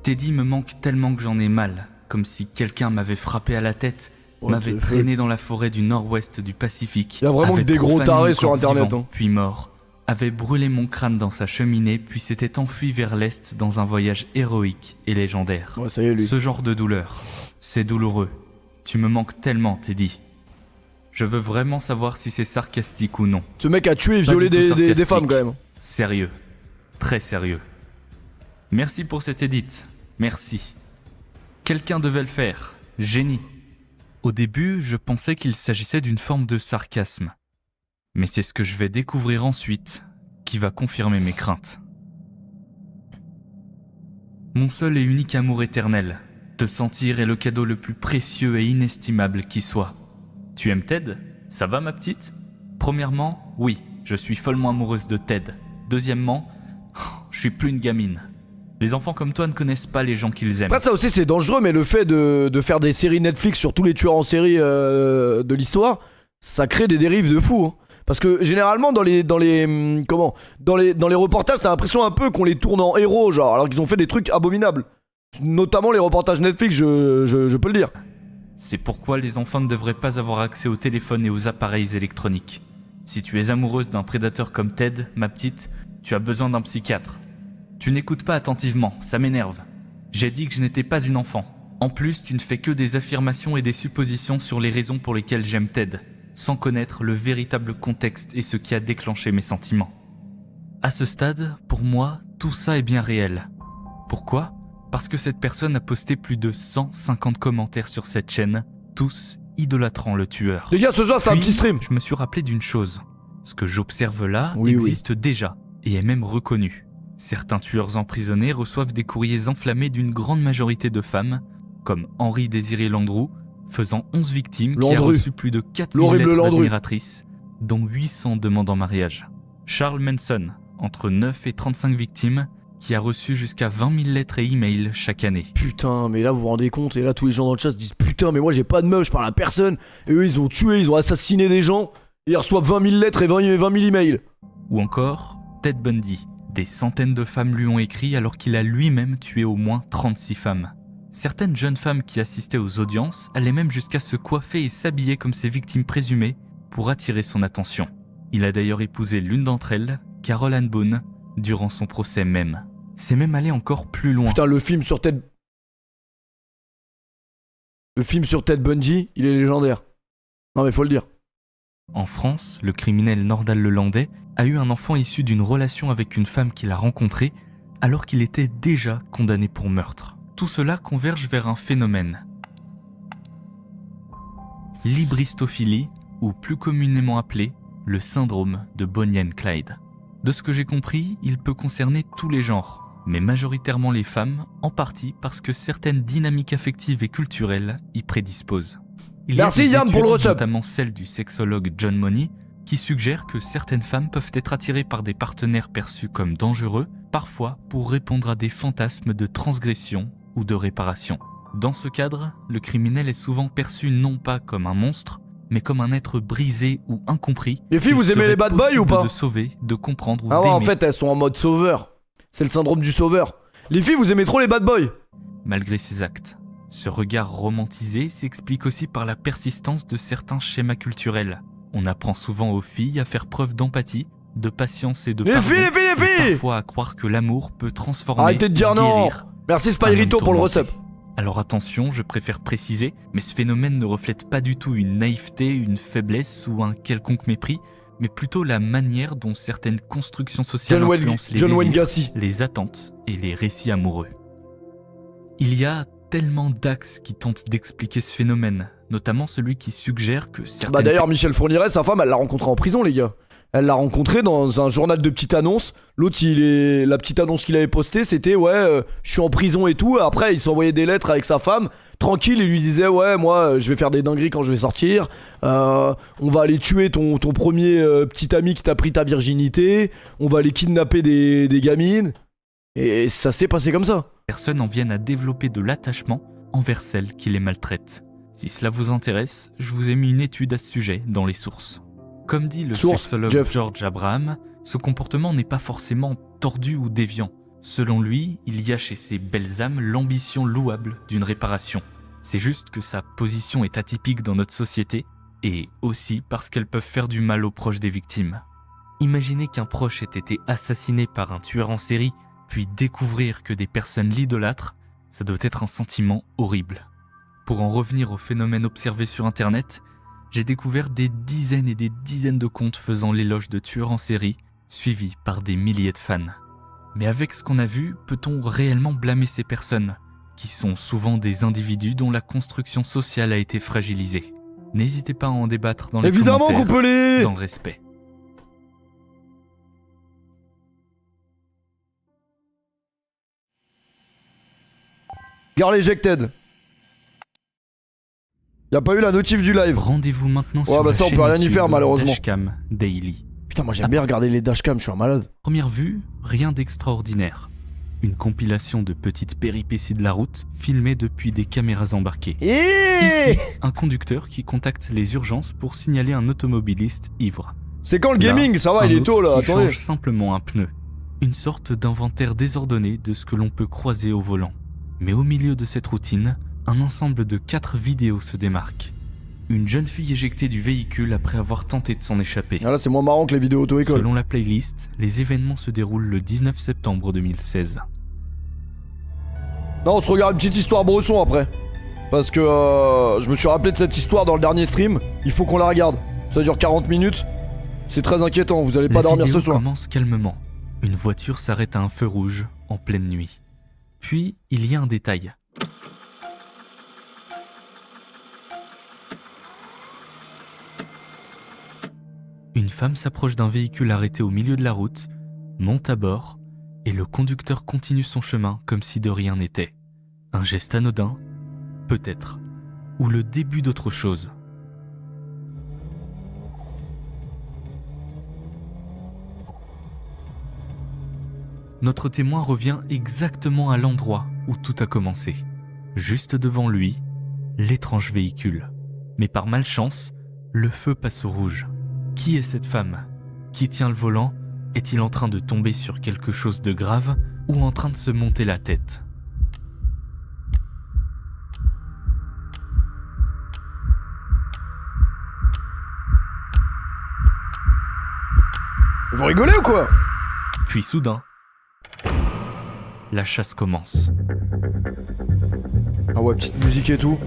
Teddy me manque tellement que j'en ai mal, comme si quelqu'un m'avait frappé à la tête, m'avait traîné dans la forêt du nord-ouest du Pacifique. Y a vraiment avait des gros profané tarés mon sur corps internet, vivant, hein. puis mort, avait brûlé mon crâne dans sa cheminée, puis s'était enfui vers l'est dans un voyage héroïque et légendaire. Ouais, ça y est, lui. Ce genre de douleur, c'est douloureux. Tu me manques tellement, Teddy. Je veux vraiment savoir si c'est sarcastique ou non. Ce mec a tué et Pas violé du tout des sarcastique. femmes quand même. Sérieux. Très sérieux. Merci pour cet edit. Merci. Quelqu'un devait le faire. Génie. Au début, je pensais qu'il s'agissait d'une forme de sarcasme. Mais c'est ce que je vais découvrir ensuite qui va confirmer mes craintes. Mon seul et unique amour éternel, te sentir est le cadeau le plus précieux et inestimable qui soit. Tu aimes Ted? Ça va ma petite? Premièrement, oui, je suis follement amoureuse de Ted. Deuxièmement, je suis plus une gamine. Les enfants comme toi ne connaissent pas les gens qu'ils aiment. Après ça aussi c'est dangereux mais le fait de faire des séries Netflix sur tous les tueurs en série de l'histoire, ça crée des dérives de fou. Hein. Parce que généralement dans les reportages t'as l'impression un peu qu'on les tourne en héros genre alors qu'ils ont fait des trucs abominables. Notamment les reportages Netflix je peux le dire. C'est pourquoi les enfants ne devraient pas avoir accès aux téléphones et aux appareils électroniques. Si tu es amoureuse d'un prédateur comme Ted, ma petite, tu as besoin d'un psychiatre. Tu n'écoutes pas attentivement, ça m'énerve. J'ai dit que je n'étais pas une enfant. En plus, tu ne fais que des affirmations et des suppositions sur les raisons pour lesquelles j'aime Ted, sans connaître le véritable contexte et ce qui a déclenché mes sentiments. À ce stade, pour moi, tout ça est bien réel. Pourquoi ? Parce que cette personne a posté plus de 150 commentaires sur cette chaîne, tous idolâtrant le tueur. Les gars, ce soir, c'est un Puis, petit stream. Je me suis rappelé d'une chose. Ce que j'observe là Oui, existe déjà et est même reconnu. Certains tueurs emprisonnés reçoivent des courriers enflammés d'une grande majorité de femmes, comme Henri Désiré Landru, faisant 11 victimes, qui a reçu plus de 4000 lettres d'admiratrices, dont 800 demandes en mariage. Charles Manson, entre 9 et 35 victimes, qui a reçu jusqu'à 20 000 lettres et emails chaque année. Putain, mais là vous vous rendez compte, et là tous les gens dans le chat se disent putain, mais moi j'ai pas de meuf, je parle à personne. Et eux ils ont tué, ils ont assassiné des gens, et ils reçoivent 20 000 lettres et 20 000 emails. Ou encore Ted Bundy. Des centaines de femmes lui ont écrit alors qu'il a lui-même tué au moins 36 femmes. Certaines jeunes femmes qui assistaient aux audiences allaient même jusqu'à se coiffer et s'habiller comme ses victimes présumées pour attirer son attention. Il a d'ailleurs épousé l'une d'entre elles, Carol Ann Boone, durant son procès même. C'est même allé encore plus loin. Putain, le film sur Ted Bundy, il est légendaire. Non mais faut le dire. En France, le criminel Nordal Lelandais a eu un enfant issu d'une relation avec une femme qu'il a rencontrée alors qu'il était déjà condamné pour meurtre. Tout cela converge vers un phénomène. L'hybristophilie, ou plus communément appelé le syndrome de Bonnie and Clyde. De ce que j'ai compris, il peut concerner tous les genres, mais majoritairement les femmes, en partie parce que certaines dynamiques affectives et culturelles y prédisposent. Il y a des études, notamment celle du sexologue John Money, qui suggère que certaines femmes peuvent être attirées par des partenaires perçus comme dangereux, parfois pour répondre à des fantasmes de transgression ou de réparation. Dans ce cadre, le criminel est souvent perçu non pas comme un monstre, mais comme un être brisé ou incompris. Les filles, vous aimez les bad boys ou pas ? De sauver, de comprendre ou ah ouais, d'aimer. En fait, elles sont en mode sauveur. C'est le syndrome du sauveur. Les filles, vous aimez trop les bad boys ? Malgré ses actes, ce regard romantisé s'explique aussi par la persistance de certains schémas culturels. On apprend souvent aux filles à faire preuve d'empathie, de patience et de pardon, les filles parfois à croire que l'amour peut transformer. Arrêtez de dire non. Merci Spyrito pour le resub. Alors attention, je préfère préciser, mais ce phénomène ne reflète pas du tout une naïveté, une faiblesse ou un quelconque mépris, mais plutôt la manière dont certaines constructions sociales influencent les désirs, les attentes et les récits amoureux. Il y a tellement d'axes qui tentent d'expliquer ce phénomène, notamment celui qui suggère que certaines... Bah d'ailleurs Michel Fourniret, sa femme, elle l'a rencontré en prison les gars. Elle l'a rencontré dans un journal de petite annonce. L'autre, la petite annonce qu'il avait postée, c'était ouais, je suis en prison et tout. Après, il s'envoyait des lettres avec sa femme, tranquille, il lui disait ouais, moi, je vais faire des dingueries quand je vais sortir. On va aller tuer ton premier petit ami qui t'a pris ta virginité. On va aller kidnapper des gamines. Et ça s'est passé comme ça. Personnes en viennent à développer de l'attachement envers celles qui les maltraitent. Si cela vous intéresse, je vous ai mis une étude à ce sujet dans les sources. Comme dit le sexologue George Abraham, ce comportement n'est pas forcément tordu ou déviant. Selon lui, il y a chez ces belles âmes l'ambition louable d'une réparation. C'est juste que sa position est atypique dans notre société, et aussi parce qu'elles peuvent faire du mal aux proches des victimes. Imaginez qu'un proche ait été assassiné par un tueur en série, puis découvrir que des personnes l'idolâtrent, ça doit être un sentiment horrible. Pour en revenir au phénomène observé sur Internet, j'ai découvert des dizaines et des dizaines de comptes faisant l'éloge de tueurs en série, suivis par des milliers de fans. Mais avec ce qu'on a vu, peut-on réellement blâmer ces personnes, qui sont souvent des individus dont la construction sociale a été fragilisée ? N'hésitez pas à en débattre dans les commentaires, qu'on peut dans le respect. Girl Ejected. Y'a pas eu la notif du live. Rendez-vous maintenant sur bah ça, la on chaîne peut rien y faire, malheureusement. Dashcam Daily. Putain, moi j'aime bien regarder les dashcams, je suis un malade. Première vue, rien d'extraordinaire. Une compilation de petites péripéties de la route, filmées depuis des caméras embarquées. Ici, un conducteur qui contacte les urgences pour signaler un automobiliste ivre. C'est quand le gaming, ça va, il est tôt là, qui attendez. change simplement un pneu. Une sorte d'inventaire désordonné de ce que l'on peut croiser au volant. Mais au milieu de cette routine, un ensemble de 4 vidéos se démarque. Une jeune fille éjectée du véhicule après avoir tenté de s'en échapper. Ah là, c'est moins marrant que les vidéos auto-école. Selon la playlist, les événements se déroulent le 19 septembre 2016. Non, on se regarde une petite histoire Bresson après. Parce que je me suis rappelé de cette histoire dans le dernier stream. Il faut qu'on la regarde. Ça dure 40 minutes. C'est très inquiétant, vous allez pas dormir ce soir. La vidéo commence calmement. Une voiture s'arrête à un feu rouge en pleine nuit. Puis, il y a un détail. Une femme s'approche d'un véhicule arrêté au milieu de la route, monte à bord, et le conducteur continue son chemin comme si de rien n'était. Un geste anodin, peut-être, ou le début d'autre chose. Notre témoin revient exactement à l'endroit où tout a commencé. Juste devant lui, l'étrange véhicule. Mais par malchance, le feu passe au rouge. Qui est cette femme? Qui tient le volant? Est-il en train de tomber sur quelque chose de grave ou en train de se monter la tête? Vous rigolez ou quoi? Puis soudain, la chasse commence. Ah ouais, petite musique et tout.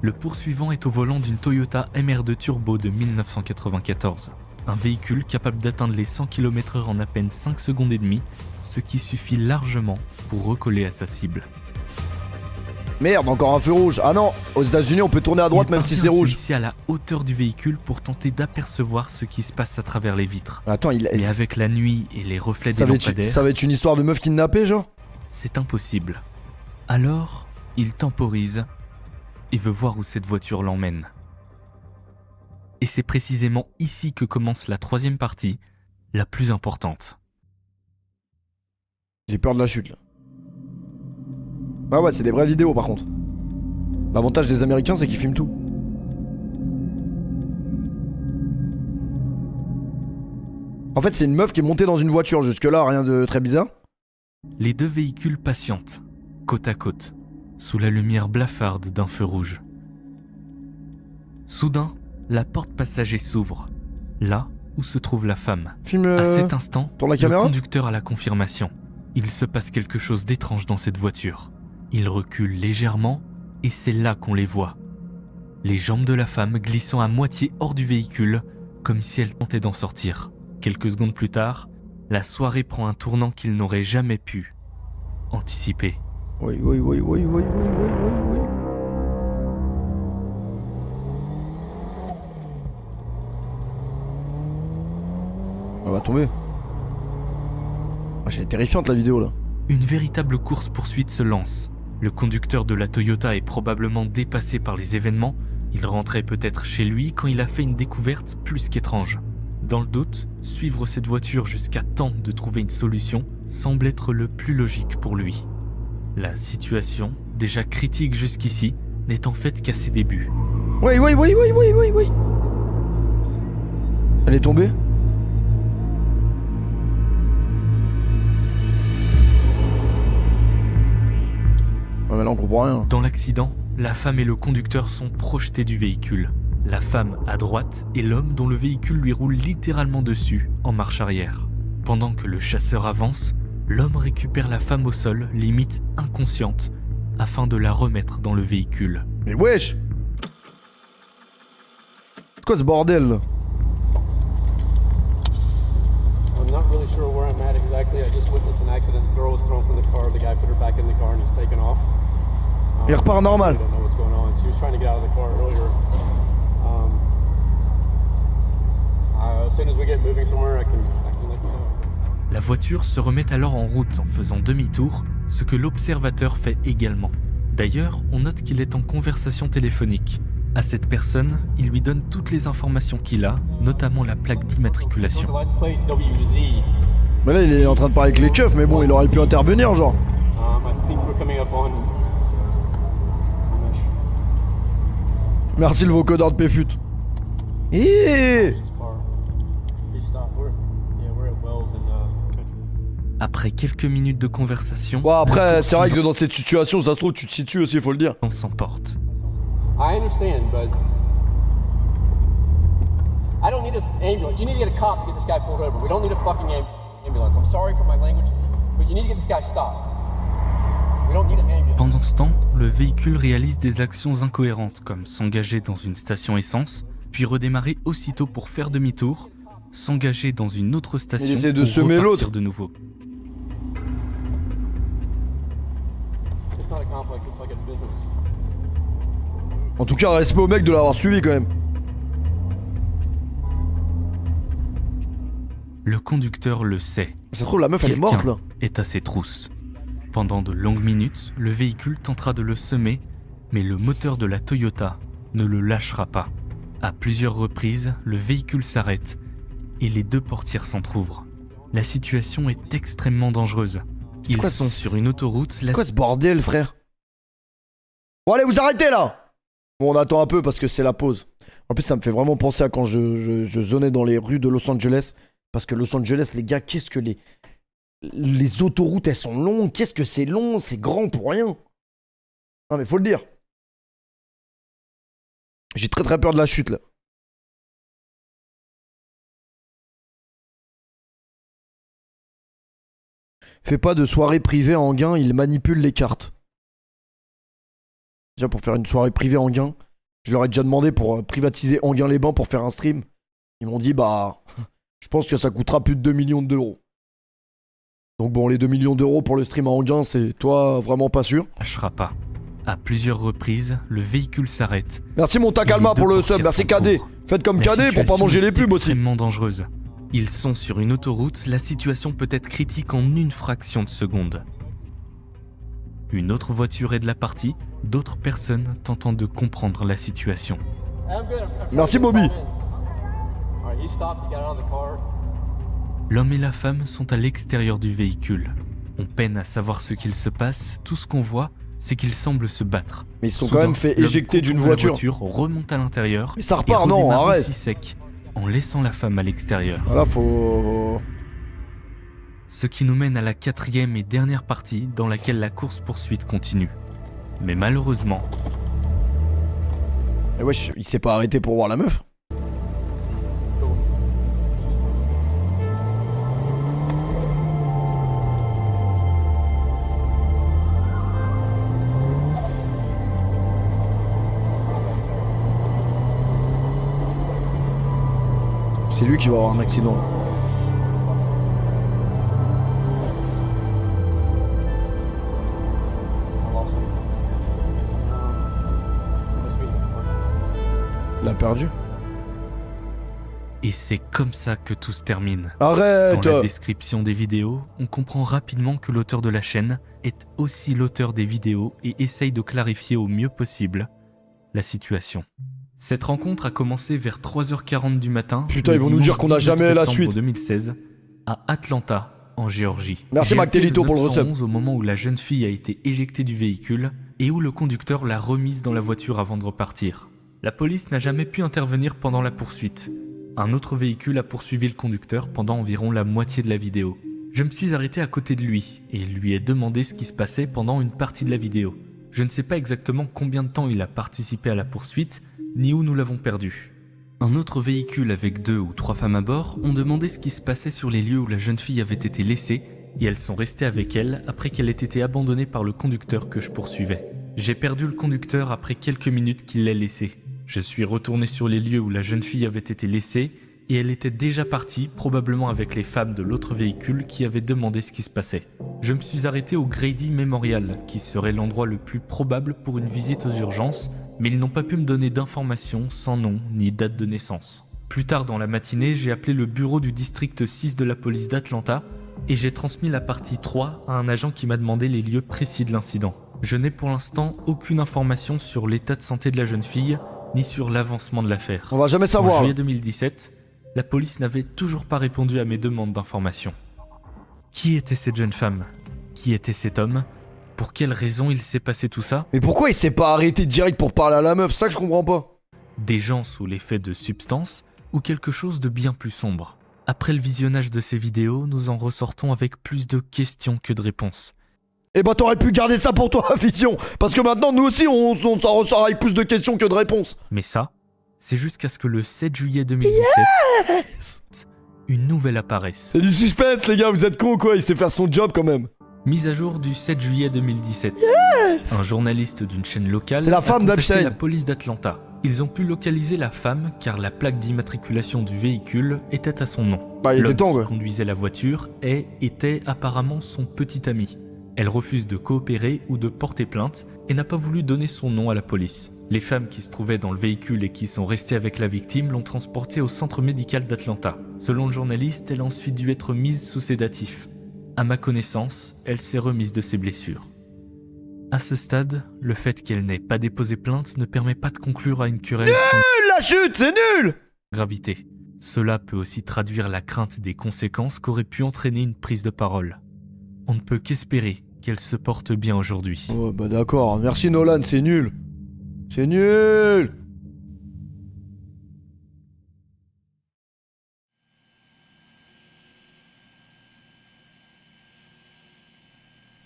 Le poursuivant est au volant d'une Toyota MR2 Turbo de 1994. Un véhicule capable d'atteindre les 100 km/h en à peine 5 secondes et demie, ce qui suffit largement pour recoller à sa cible. Merde, encore un feu rouge. Ah non, aux États-Unis on peut tourner à droite même si c'est rouge. Ici à la hauteur du véhicule pour tenter d'apercevoir ce qui se passe à travers les vitres. Attends, Mais avec la nuit et les reflets des lampadaires, ça va être une histoire de meuf kidnappée, genre? c'est impossible. Alors, il temporise et veut voir où cette voiture l'emmène. Et c'est précisément ici que commence la troisième partie, la plus importante. J'ai peur de la chute là. Ah ouais, c'est des vraies vidéos par contre. L'avantage des Américains, c'est qu'ils filment tout. En fait, c'est une meuf qui est montée dans une voiture, jusque-là, rien de très bizarre. Les deux véhicules patientent, côte à côte, sous la lumière blafarde d'un feu rouge. Soudain, la porte passager s'ouvre, là où se trouve la femme. Filme. À cet instant, tourne la le caméra. conducteur a la confirmation. Il se passe quelque chose d'étrange dans cette voiture. Il recule légèrement et c'est là qu'on les voit. Les jambes de la femme glissant à moitié hors du véhicule, comme si elle tentait d'en sortir. Quelques secondes plus tard, la soirée prend un tournant qu'il n'aurait jamais pu anticiper. Oui. On va tomber. Ah, elle est terrifiante la vidéo là. Une véritable course-poursuite se lance. Le conducteur de la Toyota est probablement dépassé par les événements. Il rentrait peut-être chez lui quand il a fait une découverte plus qu'étrange. Dans le doute, suivre cette voiture jusqu'à temps de trouver une solution semble être le plus logique pour lui. La situation, déjà critique jusqu'ici, n'est en fait qu'à ses débuts. Oui. Elle est tombée. Ouais, mais là on comprend rien. Dans l'accident, la femme et le conducteur sont projetés du véhicule. La femme à droite et l'homme dont le véhicule lui roule littéralement dessus en marche arrière. Pendant que le chasseur avance, l'homme récupère la femme au sol, limite inconsciente, afin de la remettre dans le véhicule. Mais wesh! C'est quoi ce bordel là? I'm not really sure where I'm at exactly. I just witnessed an accident. The girl was thrown from the car. The guy put her back in the car and he's taken off. Il repart normal. I don't know what's going on. She was trying to get out of the car earlier. As soon as we get moving somewhere, I can let you know. La voiture se remet alors en route en faisant demi-tour, ce que l'observateur fait également. D'ailleurs, on note qu'il est en conversation téléphonique. À cette personne, il lui donne toutes les informations qu'il a, notamment la plaque d'immatriculation. Mais là il est en train de parler avec les keufs, mais bon il aurait pu intervenir genre. Merci le vocodeur de Péfut. Après quelques minutes de conversation, Ouais, après, c'est vrai que dans cette situation, ça se trouve, tu te situes aussi, faut le dire. on s'emporte. I understand, but I don't need an ambulance. You need to get a cop to get this guy pulled over. We don't need a fucking ambulance. I'm sorry for my language, but you need to get this guy stopped. We don't need an ambulance. Pendant ce temps, le véhicule réalise des actions incohérentes comme s'engager dans une station essence, puis redémarrer aussitôt pour faire demi-tour, s'engager dans une autre station Il essaie de pour semer repartir l'autre. de nouveau. It's not a complex, it's like a business. En tout cas, respect au mec de l'avoir suivi quand même. Le conducteur le sait. Ça se trouve, la meuf elle est morte là. Est à ses trousses. Pendant de longues minutes, le véhicule tentera de le semer, mais le moteur de la Toyota ne le lâchera pas. À plusieurs reprises, le véhicule s'arrête et les deux portières s'entr'ouvrent. La situation est extrêmement dangereuse. Ils quoi sont ce- sur une autoroute. C'est quoi ce bordel, frère? Bon, allez, vous arrêtez là! Bon, on attend un peu parce que c'est la pause. En plus, ça me fait vraiment penser à quand je zonais dans les rues de Los Angeles. Parce que Los Angeles, les gars, qu'est-ce que les autoroutes, elles sont longues. Qu'est-ce que c'est long, c'est grand pour rien. Non, mais faut le dire. J'ai très très peur de la chute là. Fais pas de soirée privée à Enghien, il manipule les cartes. Déjà pour faire une soirée privée à Enghien, je leur ai déjà demandé pour privatiser Enghien-les-Bains pour faire un stream. Ils m'ont dit bah je pense que ça coûtera plus de 2 millions d'euros. Donc bon, les 2 millions d'euros pour le stream à Enghien, c'est toi vraiment pas sûr. Lâchera pas. À plusieurs reprises, le véhicule s'arrête. Merci mon Et Takalma les deux pour le sub, portières merci KD. s'entr'ouvrent. Faites comme La KD pour pas situation manger les est pubs aussi. extrêmement dangereuse. Ils sont sur une autoroute, la situation peut être critique en une fraction de seconde. Une autre voiture est de la partie, d'autres personnes tentant de comprendre la situation. I'm good. I'm trying Merci, to get Bobby. him in. Alright, he stopped, he got out of the car. L'homme et la femme sont à l'extérieur du véhicule. On peine à savoir ce qu'il se passe, tout ce qu'on voit, c'est qu'ils semblent se battre. Mais ils se sont Soudain, quand même fait l'homme éjecter d'une contourne la voiture. remonte à l'intérieur Mais ça et repart, non, redémarre arrête. aussi sec, en laissant la femme à l'extérieur. Voilà, faut... Ce qui nous mène à la quatrième et dernière partie dans laquelle la course-poursuite continue. Mais malheureusement, Mais wesh, il s'est pas arrêté pour voir la meuf. C'est lui qui va avoir un accident. I lost him. Must be. Il l'a perdu. et c'est comme ça que tout se termine. Arrête! Dans la description des vidéos, on comprend rapidement que l'auteur de la chaîne est aussi l'auteur des vidéos et essaye de clarifier au mieux possible la situation. Cette rencontre a commencé vers 3h40 du matin. Putain, le ils vont nous dire qu'on a 19 jamais la septembre suite. 2016 à Atlanta, en Géorgie. Merci, J'ai Mactelito, appelé pour le resub. 911 au moment où la jeune fille a été éjectée du véhicule et où le conducteur l'a remise dans la voiture avant de repartir. La police n'a jamais pu intervenir pendant la poursuite. Un autre véhicule a poursuivi le conducteur pendant environ la moitié de la vidéo. Je me suis arrêté à côté de lui et lui ai demandé ce qui se passait pendant une partie de la vidéo. Je ne sais pas exactement combien de temps il a participé à la poursuite, ni où nous l'avons perdu. Un autre véhicule avec 2 ou 3 femmes à bord ont demandé ce qui se passait sur les lieux où la jeune fille avait été laissée, et elles sont restées avec elle après qu'elle ait été abandonnée par le conducteur que je poursuivais. J'ai perdu le conducteur après quelques minutes qu'il l'ait laissée. Je suis retourné sur les lieux où la jeune fille avait été laissée, et elle était déjà partie, probablement avec les femmes de l'autre véhicule qui avaient demandé ce qui se passait. Je me suis arrêté au Grady Memorial, qui serait l'endroit le plus probable pour une visite aux urgences, mais ils n'ont pas pu me donner d'informations sans nom ni date de naissance. Plus tard dans la matinée, j'ai appelé le bureau du district 6 de la police d'Atlanta, et j'ai transmis la partie 3 à un agent qui m'a demandé les lieux précis de l'incident. Je n'ai pour l'instant aucune information sur l'état de santé de la jeune fille, ni sur l'avancement de l'affaire. On va jamais En savoir. juillet 2017, la police n'avait toujours pas répondu à mes demandes d'informations. Qui était cette jeune femme? Qui était cet homme? Pour quelle raison il s'est passé tout ça? Mais pourquoi il s'est pas arrêté direct pour parler à la meuf? C'est ça que je comprends pas. Des gens sous l'effet de substances ou quelque chose de bien plus sombre? Après le visionnage de ces vidéos, nous en ressortons avec plus de questions que de réponses. Eh bah t'aurais pu garder ça pour toi, Vision. Parce que maintenant, nous aussi, on s'en ressort avec plus de questions que de réponses. Mais ça, c'est jusqu'à ce que le 7 juillet 2017, une nouvelle apparaisse. C'est du suspense, les gars, vous êtes cons quoi, il sait faire son job quand même. Mise à jour du 7 juillet 2017. Un journaliste d'une chaîne locale C'est la femme a contacté d'Epstein. la police d'Atlanta. Ils ont pu localiser la femme car la plaque d'immatriculation du véhicule était à son nom. Bah, il était L'homme temps, qui quoi. conduisait la voiture était apparemment son petit ami. Elle refuse de coopérer ou de porter plainte et n'a pas voulu donner son nom à la police. Les femmes qui se trouvaient dans le véhicule et qui sont restées avec la victime l'ont transportée au centre médical d'Atlanta. Selon le journaliste, elle a ensuite dû être mise sous sédatif. À ma connaissance, elle s'est remise de ses blessures. À ce stade, le fait qu'elle n'ait pas déposé plainte ne permet pas de conclure à une querelle sans La chute, c'est nul. gravité. Cela peut aussi traduire la crainte des conséquences qu'aurait pu entraîner une prise de parole. On ne peut qu'espérer qu'elle se porte bien aujourd'hui. Oh bah d'accord, merci Nolan, c'est nul. C'est nul.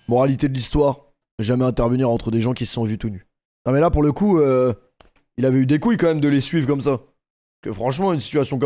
Moralité de l'histoire, jamais intervenir entre des gens qui se sont vus tout nus. Non mais là pour le coup, il avait eu des couilles quand même de les suivre comme ça. Que franchement, une situation comme